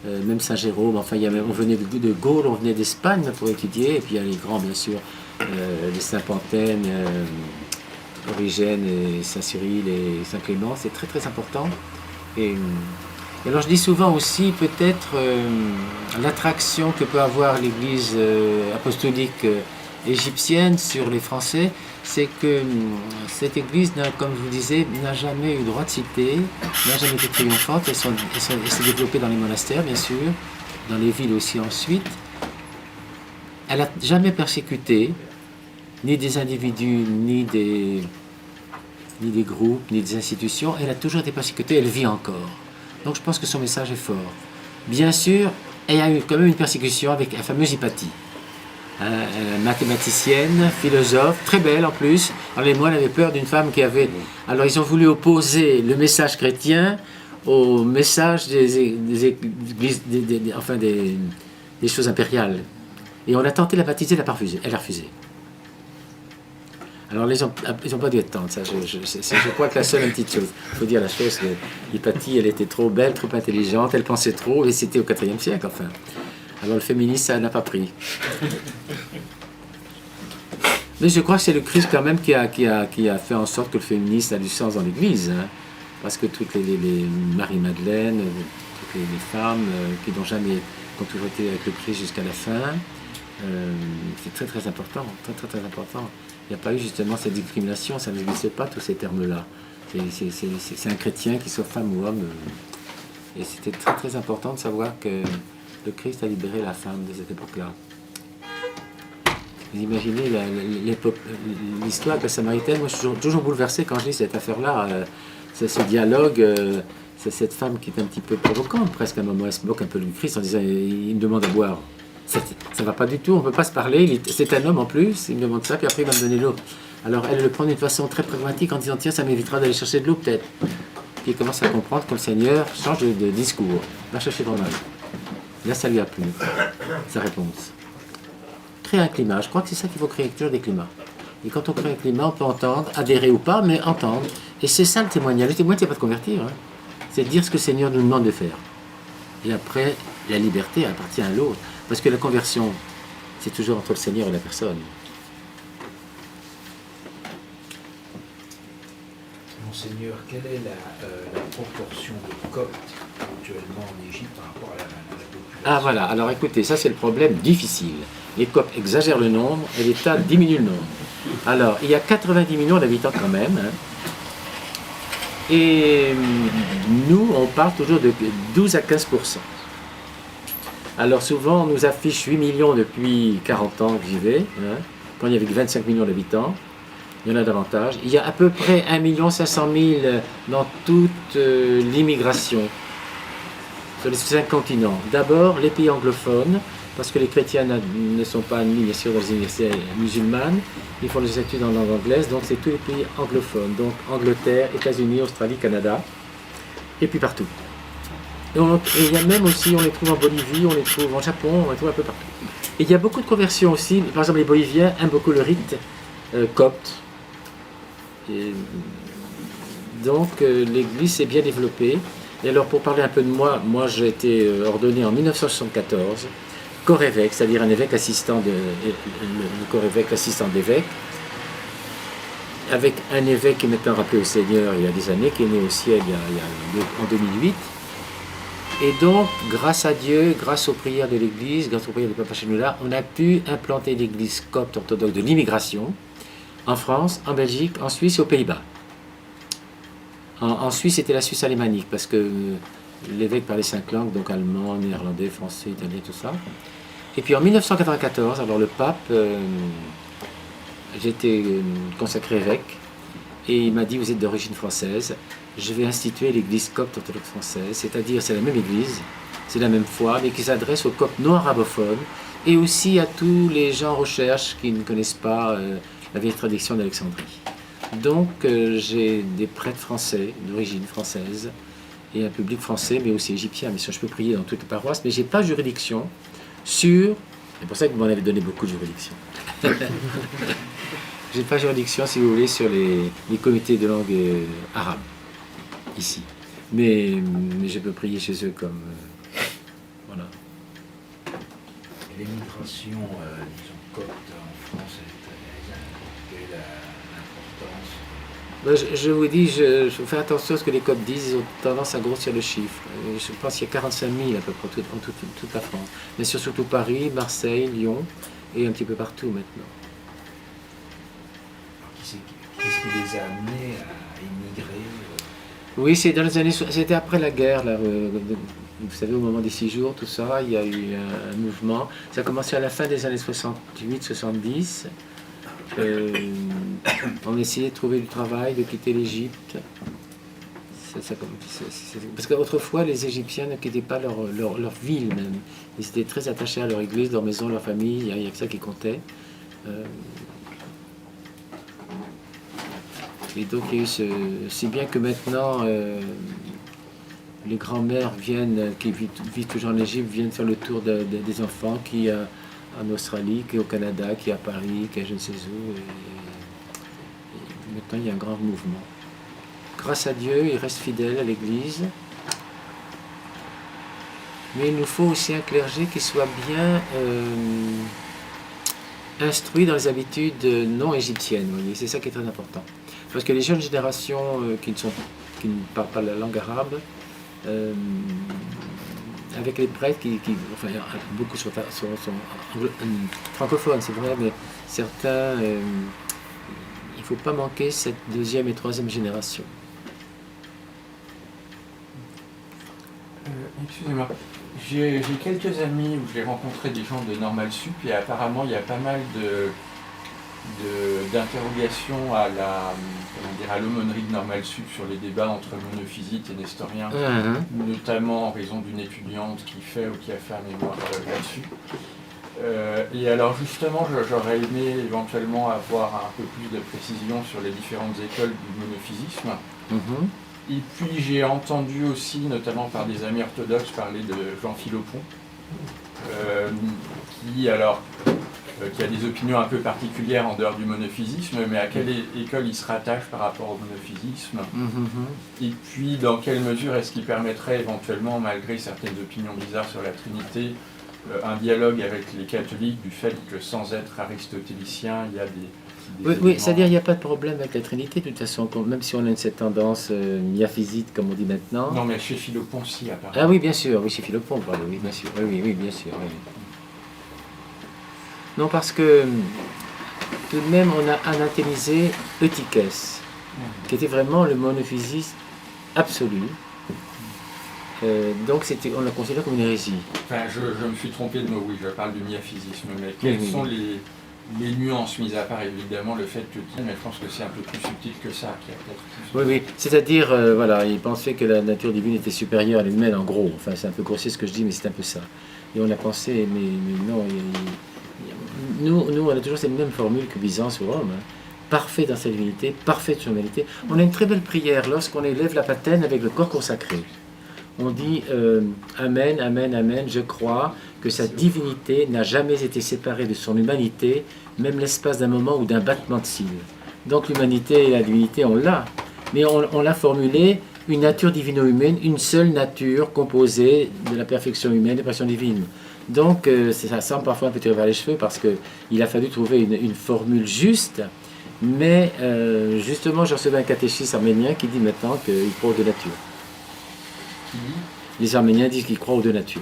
S1: Même Saint-Jérôme, enfin, on venait de Gaule, on venait d'Espagne pour étudier, et puis il y a les grands, bien sûr, les Saint-Pantène, Origène et Saint-Cyril et Saint-Clément, c'est très très important. Et alors je dis souvent aussi peut-être l'attraction que peut avoir l'Église apostolique égyptienne sur les Français, c'est que cette Église, comme je vous disais, n'a jamais eu droit de cité, n'a jamais été triomphante, elle s'est développée dans les monastères bien sûr, dans les villes aussi ensuite. Elle n'a jamais persécuté ni des individus, ni des groupes, ni des institutions. Elle a toujours été persécutée, elle vit encore. Donc je pense que son message est fort. Bien sûr, il y a eu quand même une persécution avec la fameuse Hypatie. Mathématicienne, philosophe, très belle en plus. Alors les moines avaient peur d'une femme qui avait... Alors ils ont voulu opposer le message chrétien au message des choses impériales. Et on a tenté de la baptiser, elle a refusé. Alors ils ont pas dû être tendres, ça, je crois que la seule petite chose, il faut dire la chose, que Hypatie, elle était trop belle, trop intelligente, elle pensait trop, et c'était au IVe siècle enfin. Alors le féminisme, ça n'a pas pris. Mais je crois que c'est le Christ quand même qui a fait en sorte que le féminisme a du sens dans l'Église, hein, parce que toutes les Marie-Madeleine, toutes les femmes qui n'ont jamais, qui ont toujours été avec le Christ jusqu'à la fin, c'est très très important, très très très important. Il n'y a pas eu justement cette discrimination, ça n'existe pas tous ces termes-là. C'est un chrétien, qu'il soit femme ou homme. Et c'était très très important de savoir que le Christ a libéré la femme de cette époque-là. Vous imaginez l'histoire de la Samaritaine, moi je suis toujours bouleversé quand je lis cette affaire-là, ce dialogue, c'est cette femme qui est un petit peu provocante presque à un moment, elle se moque un peu du Christ en disant il me demande à boire. Ça ne va pas du tout, on ne peut pas se parler, c'est un homme en plus, il me demande ça, puis après il va me donner l'eau. Alors elle le prend d'une façon très pragmatique en disant tiens, ça m'évitera d'aller chercher de l'eau peut-être. Puis il commence à comprendre que le Seigneur change de discours, va chercher ton âme. Là ça lui a plu, sa réponse. Créer un climat, je crois que c'est ça qu'il faut créer, toujours des climats. Et quand on crée un climat, on peut entendre, adhérer ou pas, mais entendre. Et c'est ça le témoignage. Le témoignage, c'est pas de convertir, hein. C'est de dire ce que le Seigneur nous demande de faire. Et après, la liberté appartient à l'autre. Parce que la conversion, c'est toujours entre le Seigneur et la personne.
S2: Monseigneur, quelle est la proportion de Coptes actuellement en Égypte par rapport à la population?
S1: Ah voilà, alors écoutez, ça c'est le problème difficile. Les Coptes exagèrent le nombre et l'État diminue le nombre. Alors, il y a 90 millions d'habitants quand même. Hein. Et nous, on parle toujours de 12 à 15%. Alors souvent, on nous affiche 8 millions depuis 40 ans que j'y vais, hein, quand il y avait 25 millions d'habitants. Il y en a davantage. Il y a à peu près 1 500 000 dans toute l'immigration sur les 5 continents. D'abord, les pays anglophones, parce que les chrétiens ne sont pas admis, bien sûr, dans les universités musulmanes. Ils font des études en langue anglaise, donc c'est tous les pays anglophones. Donc Angleterre, États-Unis, Australie, Canada, et puis partout. Et il y a même aussi, on les trouve en Bolivie, on les trouve en Japon, on les trouve un peu partout. Et il y a beaucoup de conversions aussi. Par exemple, les Boliviens aiment beaucoup le rite copte. Et donc l'Église s'est bien développée. Et alors pour parler un peu de moi, j'ai été ordonné en 1974, corps-évêque, c'est-à-dire un évêque assistant le corps-évêque assistant d'évêque, avec un évêque qui est maintenant rappelé au Seigneur il y a des années, qui est né au ciel en 2008. Et donc, grâce à Dieu, grâce aux prières de l'Église, grâce aux prières du Papa Chenoula, on a pu implanter l'Église copte orthodoxe de l'immigration en France, en Belgique, en Suisse et aux Pays-Bas. En Suisse, c'était la Suisse alémanique, parce que l'évêque parlait 5 langues, donc allemand, néerlandais, français, italien, tout ça. Et puis en 1994, alors le pape, j'ai été consacré évêque, et il m'a dit, vous êtes d'origine française, je vais instituer l'église copte orthodoxe française, c'est-à-dire c'est la même église, c'est la même foi, mais qui s'adresse aux coptes non arabophones, et aussi à tous les gens en recherche qui ne connaissent pas la vieille tradition d'Alexandrie. Donc j'ai des prêtres français, d'origine française, et un public français, mais aussi égyptien. Bien sûr, je peux prier dans toutes les paroisses, mais je n'ai pas de juridiction sur... C'est pour ça que vous m'en avez donné beaucoup de juridiction. Je n'ai pas de juridiction, si vous voulez, sur les comités de langue arabe, ici. Mais je peux prier chez eux comme... voilà.
S2: L'émigration, disons, copte en France, quelle est l'importance
S1: Ben, je vous dis, je fais attention à ce que les Coptes disent, ils ont tendance à grossir le chiffre. Je pense qu'il y a 45 000 à peu près en toute la France. Mais surtout Paris, Marseille, Lyon et un petit peu partout maintenant.
S2: Qu'est-ce qui les a amenés à immigrer
S1: Oui, c'est dans les années, c'était après la guerre, là, vous savez, au moment des 6 jours, tout ça, il y a eu un mouvement. Ça a commencé à la fin des années 68-70. On essayait de trouver du travail, de quitter l'Égypte. Parce qu'autrefois, les Égyptiens ne quittaient pas leur ville même. Ils étaient très attachés à leur église, leur maison, leur famille, il n'y a que ça qui comptait. Et donc, il y a eu si bien que maintenant, les grands-mères qui vivent toujours en Égypte, viennent faire le tour des enfants qui en Australie, qui est au Canada, qui est à Paris, qui est je ne sais où. Et maintenant, il y a un grand mouvement. Grâce à Dieu, ils restent fidèles à l'Église. Mais il nous faut aussi un clergé qui soit bien instruit dans les habitudes non égyptiennes. Vous voyez, c'est ça qui est très important. Parce que les jeunes générations qui ne parlent pas la langue arabe, avec les prêtres enfin, beaucoup sont francophones, c'est vrai, mais certains, il ne faut pas manquer cette deuxième et troisième génération.
S5: Excusez-moi, j'ai quelques amis où j'ai rencontré des gens de Normal Sup et apparemment il y a pas mal d'interrogations à l'aumônerie de Normal Sup sur les débats entre monophysites et nestoriens, notamment en raison d'une étudiante qui fait ou qui a fait un mémoire là-dessus. Et alors justement, j'aurais aimé éventuellement avoir un peu plus de précision sur les différentes écoles du monophysisme. Et puis j'ai entendu aussi, notamment par des amis orthodoxes, parler de Jean Philopon, qui a des opinions un peu particulières en dehors du monophysisme, mais à quelle école il se rattache par rapport au monophysisme, et puis dans quelle mesure est-ce qu'il permettrait éventuellement, malgré certaines opinions bizarres sur la Trinité, un dialogue avec les catholiques du fait que sans être aristotélicien, il y a des
S1: oui, c'est-à-dire il n'y a pas de problème avec la Trinité, de toute façon, même si on a cette tendance miaphysite, comme on dit maintenant.
S5: Non, mais chez Philopon, si, apparemment.
S1: Ah oui, bien sûr, oui, chez Philopon, oui, bien sûr, oui, bien sûr. Oui. Non, parce que tout de même, on a anathémisé Eutychès, qui était vraiment le monophysisme absolu. Donc on l'a considéré comme une hérésie.
S5: Enfin, je me suis trompé de mot, oui, je parle du miaphysisme, mais quelles sont les nuances, mis à part évidemment le fait que, mais je pense que c'est un peu plus subtil que ça.
S1: Oui, c'est-à-dire, voilà, il pensait que la nature divine était supérieure à l'humaine, en gros. Enfin, c'est un peu grossier ce que je dis, mais c'est un peu ça. Et on a pensé, mais non, nous, on a toujours cette même formule que Byzance ou Rome, hein. Parfait dans sa divinité, parfait dans son humanité. On a une très belle prière lorsqu'on élève la patène avec le corps consacré. On dit Amen, Amen, Amen, je crois que sa divinité n'a jamais été séparée de son humanité, même l'espace d'un moment ou d'un battement de cils. Donc l'humanité et la divinité, on l'a. Mais on l'a formulé, une nature divino-humaine, une seule nature composée de la perfection humaine et de la perfection divine. Donc ça semble parfois un peu tiré vers les cheveux parce qu'il a fallu trouver une formule juste. Mais justement, j'ai reçu un catéchisme arménien qui dit maintenant qu'il croit aux deux natures. Les Arméniens disent qu'ils croient aux deux natures.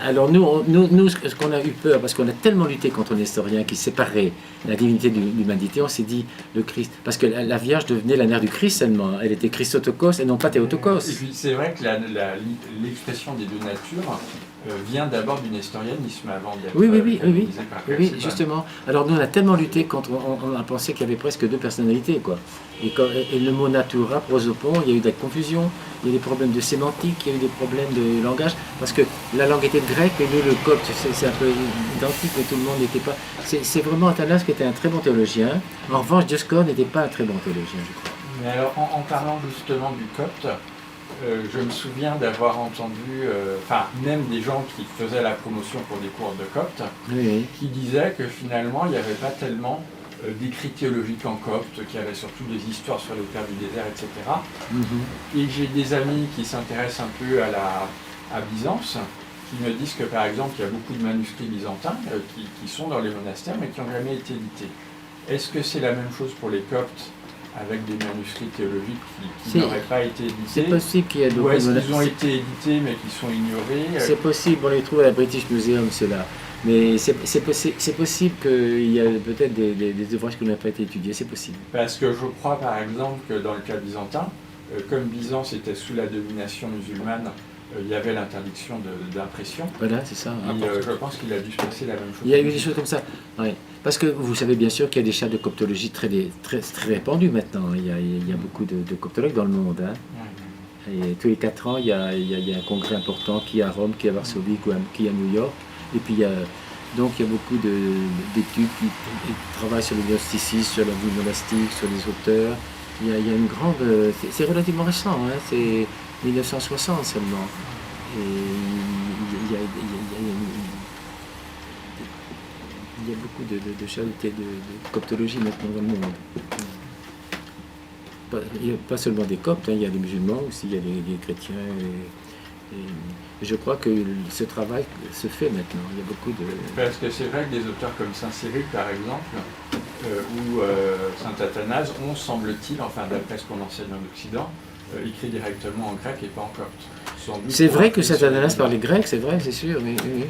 S1: Alors nous, ce qu'on a eu peur, parce qu'on a tellement lutté contre les nestoriens qui séparaient la divinité de l'humanité, on s'est dit le Christ, parce que la Vierge devenait la mère du Christ seulement, elle était Christotokos et non pas Théotokos.
S5: Et puis c'est vrai que l'expression des deux natures vient d'abord du nestorianisme avant d'être
S1: oui, justement. Alors nous on a tellement lutté contre, on a pensé qu'il y avait presque deux personnalités, quoi. Et le mot natura, prosopon, il y a eu de la confusion, il y a eu des problèmes de sémantique, il y a eu des problèmes de langage, parce que la langue était grecque et nous le copte, c'est un peu identique, mais tout le monde n'était pas. C'est vraiment Athanas qui était un très bon théologien. En revanche, Dioscorde n'était pas un très bon théologien, je crois.
S5: Mais alors en parlant justement du copte, je me souviens d'avoir entendu, même des gens qui faisaient la promotion pour des cours de copte, qui disaient que finalement il n'y avait pas tellement d'écrits théologiques en copte, qu'il y avait surtout des histoires sur les pères du désert, etc. Et j'ai des amis qui s'intéressent un peu à Byzance, qui me disent que par exemple il y a beaucoup de manuscrits byzantins qui sont dans les monastères mais qui n'ont jamais été édités. Est-ce que c'est la même chose pour les Coptes avec des manuscrits théologiques qui n'auraient pas été édités?
S1: C'est possible qu'il y ait
S5: Ou est-ce qu'ils ont été édités mais qui sont ignorés?
S1: C'est possible, on les trouve à la British Museum, ceux-là. Mais c'est possible qu'il y a peut-être des ouvrages qui n'ont pas été étudiés, c'est possible.
S5: Parce que je crois par exemple que dans le cas byzantin, comme Byzance était sous la domination musulmane, il y avait l'interdiction d'impression.
S1: Voilà, c'est ça.
S5: Et je pense qu'il a dû se passer la même chose.
S1: Il y a eu des choses comme ça. Oui. Parce que vous savez bien sûr qu'il y a des chats de coptologie très répandus maintenant. Il y a beaucoup de coptologues dans le monde. Hein. Et tous les 4 ans, il y a un congrès important qui est à Rome, qui est à Varsovie, qui est à New York. Et puis donc il y a beaucoup d'études qui travaillent sur le gnosticisme, sur la vie monastique, sur les auteurs. Il y a une grande... C'est relativement récent, hein, c'est 1960 seulement. Et il y a beaucoup de charités de coptologie maintenant dans le monde. Il n'y a pas seulement des coptes, hein, il y a des musulmans aussi, il y a des chrétiens. Et je crois que ce travail se fait maintenant. Il y a beaucoup de...
S5: Parce que c'est vrai que des auteurs comme Saint Cyril, par exemple, ou Saint Athanase ont, semble-t-il, enfin d'après ce qu'on enseigne en Occident, écrit directement en grec et pas en copte.
S1: C'est vrai que Saint Athanase parlait grec, c'est vrai, c'est sûr. Mais, oui.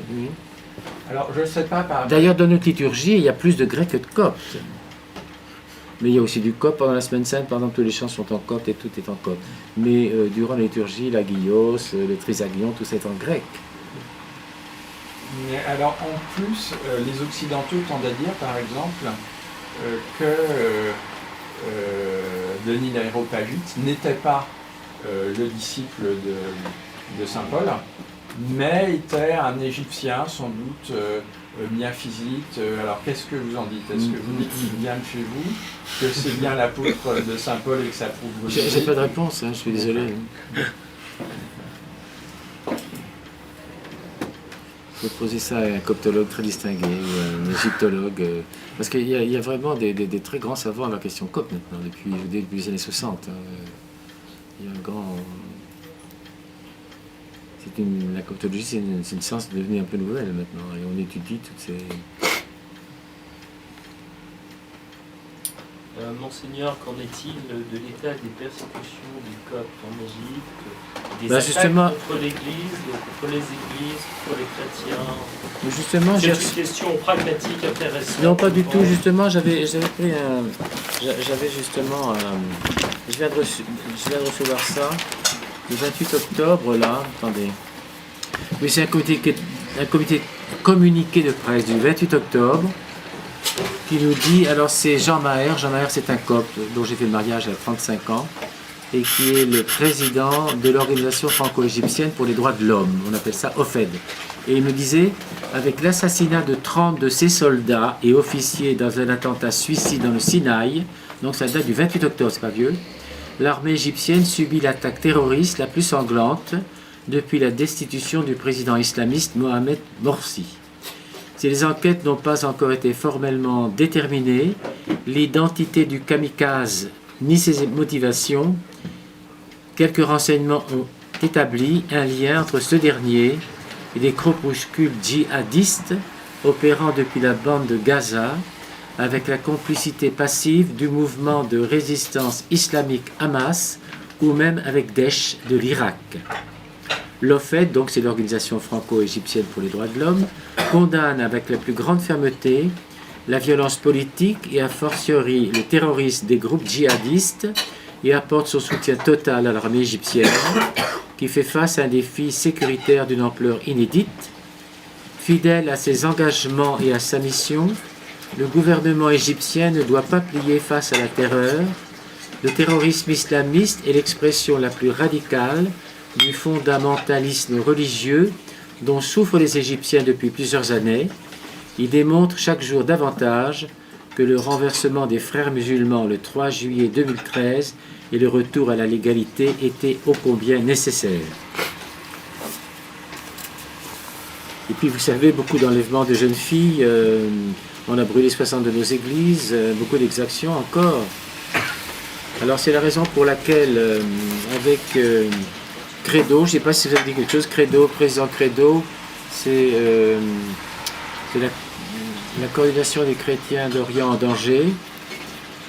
S5: Alors, je ne sais pas par...
S1: D'ailleurs, dans notre liturgie, il y a plus de grec que de copte. Mais il y a aussi du copte pendant la semaine sainte, par exemple, tous les chants sont en copte et tout est en copte. Mais durant la liturgie, l'agios, le trisagion, tout ça est en grec.
S5: Mais alors, en plus, les Occidentaux tendent à dire, par exemple, que Denis l'Aréopagite n'était pas le disciple de Saint Paul, mais était un Égyptien, sans doute, miaphysite. Alors, qu'est-ce que vous en dites? Est-ce que vous dites qu'il vient de chez vous, que c'est bien l'apôtre de Saint Paul et que ça prouve vos idées?
S1: J'ai pas de réponse, hein, je suis désolé. Il faut poser ça à un coptologue très distingué, ou un égyptologue, parce qu'il y a vraiment des très grands savants à la question copte maintenant, depuis les années 60. Hein. Il y a un grand... La coptologie, c'est une science devenue un peu nouvelle maintenant, et on étudie toutes ces...
S6: Monseigneur, qu'en est-il de l'état des persécutions des Coptes en Égypte, des attaques
S1: justement,
S6: contre l'Église, contre les Églises, contre les chrétiens?
S1: Justement,
S6: c'est une question pragmatique intéressante.
S1: Non, pas du tout. Justement, j'avais pris j'avais justement je viens de recevoir ça le 28 octobre là. Attendez. Oui, c'est un communiqué de presse du 28 octobre. Qui nous dit, alors c'est Jean Maher c'est un copte dont j'ai fait le mariage à 35 ans et qui est le président de l'organisation franco-égyptienne pour les droits de l'homme, on appelle ça OFED. Et il me disait, avec l'assassinat de 30 de ses soldats et officiers dans un attentat suicide dans le Sinaï, donc ça date du 28 octobre, c'est pas vieux, l'armée égyptienne subit l'attaque terroriste la plus sanglante depuis la destitution du président islamiste Mohamed Morsi. Si les enquêtes n'ont pas encore été formellement déterminées, l'identité du kamikaze ni ses motivations, quelques renseignements ont établi un lien entre ce dernier et des groupuscules djihadistes opérant depuis la bande de Gaza avec la complicité passive du mouvement de résistance islamique Hamas ou même avec Daesh de l'Irak. L'OFED, donc c'est l'organisation franco-égyptienne pour les droits de l'homme, condamne avec la plus grande fermeté la violence politique et a fortiori le terrorisme des groupes djihadistes et apporte son soutien total à l'armée égyptienne qui fait face à un défi sécuritaire d'une ampleur inédite. Fidèle à ses engagements et à sa mission, le gouvernement égyptien ne doit pas plier face à la terreur. Le terrorisme islamiste est l'expression la plus radicale du fondamentalisme religieux dont souffrent les Égyptiens depuis plusieurs années. Il démontre chaque jour davantage que le renversement des frères musulmans le 3 juillet 2013 et le retour à la légalité étaient ô combien nécessaires. Et puis vous savez, beaucoup d'enlèvements de jeunes filles, on a brûlé 60 de nos églises, beaucoup d'exactions encore. Alors c'est la raison pour laquelle, avec Credo, je ne sais pas si vous avez dit quelque chose, Credo, président Credo, c'est la coordination des chrétiens d'Orient en danger.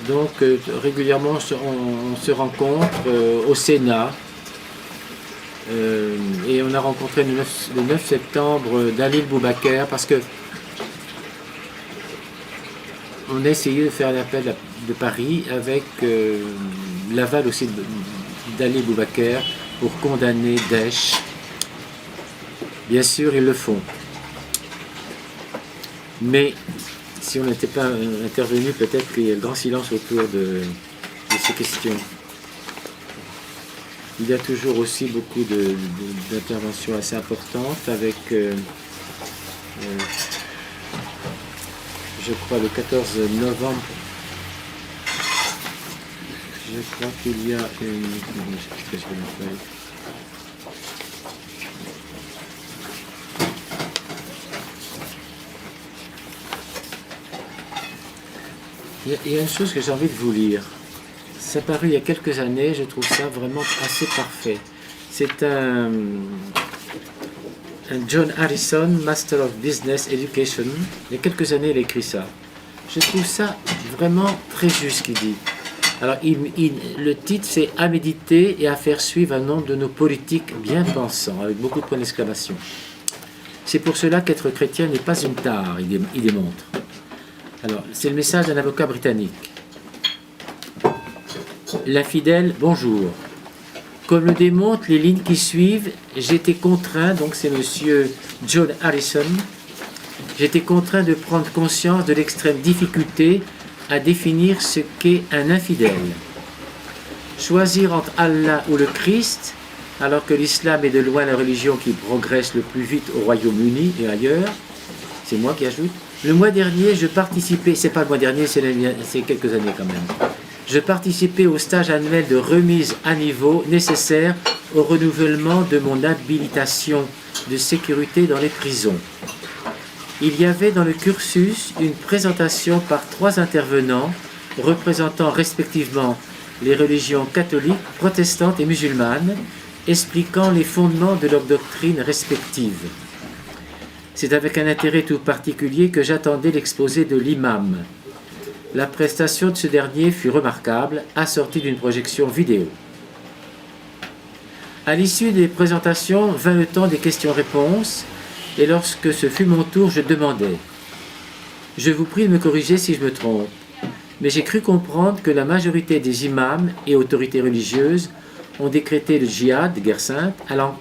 S1: Donc régulièrement on se rencontre au Sénat et on a rencontré le 9 septembre Dalil Boubaker parce que on a essayé de faire un appel de Paris avec l'aval aussi d'Ali Boubaker pour condamner Daesh. Bien sûr, ils le font. Mais si on n'était pas intervenu, peut-être qu'il y a le grand silence autour de ces questions. Il y a toujours aussi beaucoup d'interventions assez importantes avec, je crois, le 14 novembre. Je crois qu'il y a une... Il y a une chose que j'ai envie de vous lire. C'est paru il y a quelques années, je trouve ça vraiment assez parfait. C'est un John Harrison, Master of Business Education. Il y a quelques années, il a écrit ça. Je trouve ça vraiment très juste ce qu'il dit. Alors, le titre, c'est « À méditer et à faire suivre un nombre de nos politiques bien pensants », avec beaucoup de points d'exclamation. C'est pour cela qu'être chrétien n'est pas une tare, il démontre. Alors, c'est le message d'un avocat britannique. L'infidèle, bonjour. Comme le démontrent les lignes qui suivent, j'étais contraint, donc c'est monsieur John Harrison, j'étais contraint de prendre conscience de l'extrême difficulté à définir ce qu'est un infidèle. Choisir entre Allah ou le Christ, alors que l'islam est de loin la religion qui progresse le plus vite au Royaume-Uni et ailleurs, c'est moi qui ajoute. Le mois dernier, je participais, c'est pas le mois dernier, c'est quelques années quand même, je participais au stage annuel de remise à niveau nécessaire au renouvellement de mon habilitation de sécurité dans les prisons. Il y avait dans le cursus une présentation par 3 intervenants représentant respectivement les religions catholiques, protestantes et musulmanes, expliquant les fondements de leurs doctrines respectives. C'est avec un intérêt tout particulier que j'attendais l'exposé de l'imam. La prestation de ce dernier fut remarquable, assortie d'une projection vidéo. À l'issue des présentations, vint le temps des questions-réponses, et lorsque ce fut mon tour, je demandai. Je vous prie de me corriger si je me trompe, mais j'ai cru comprendre que la majorité des imams et autorités religieuses ont décrété le djihad, guerre sainte,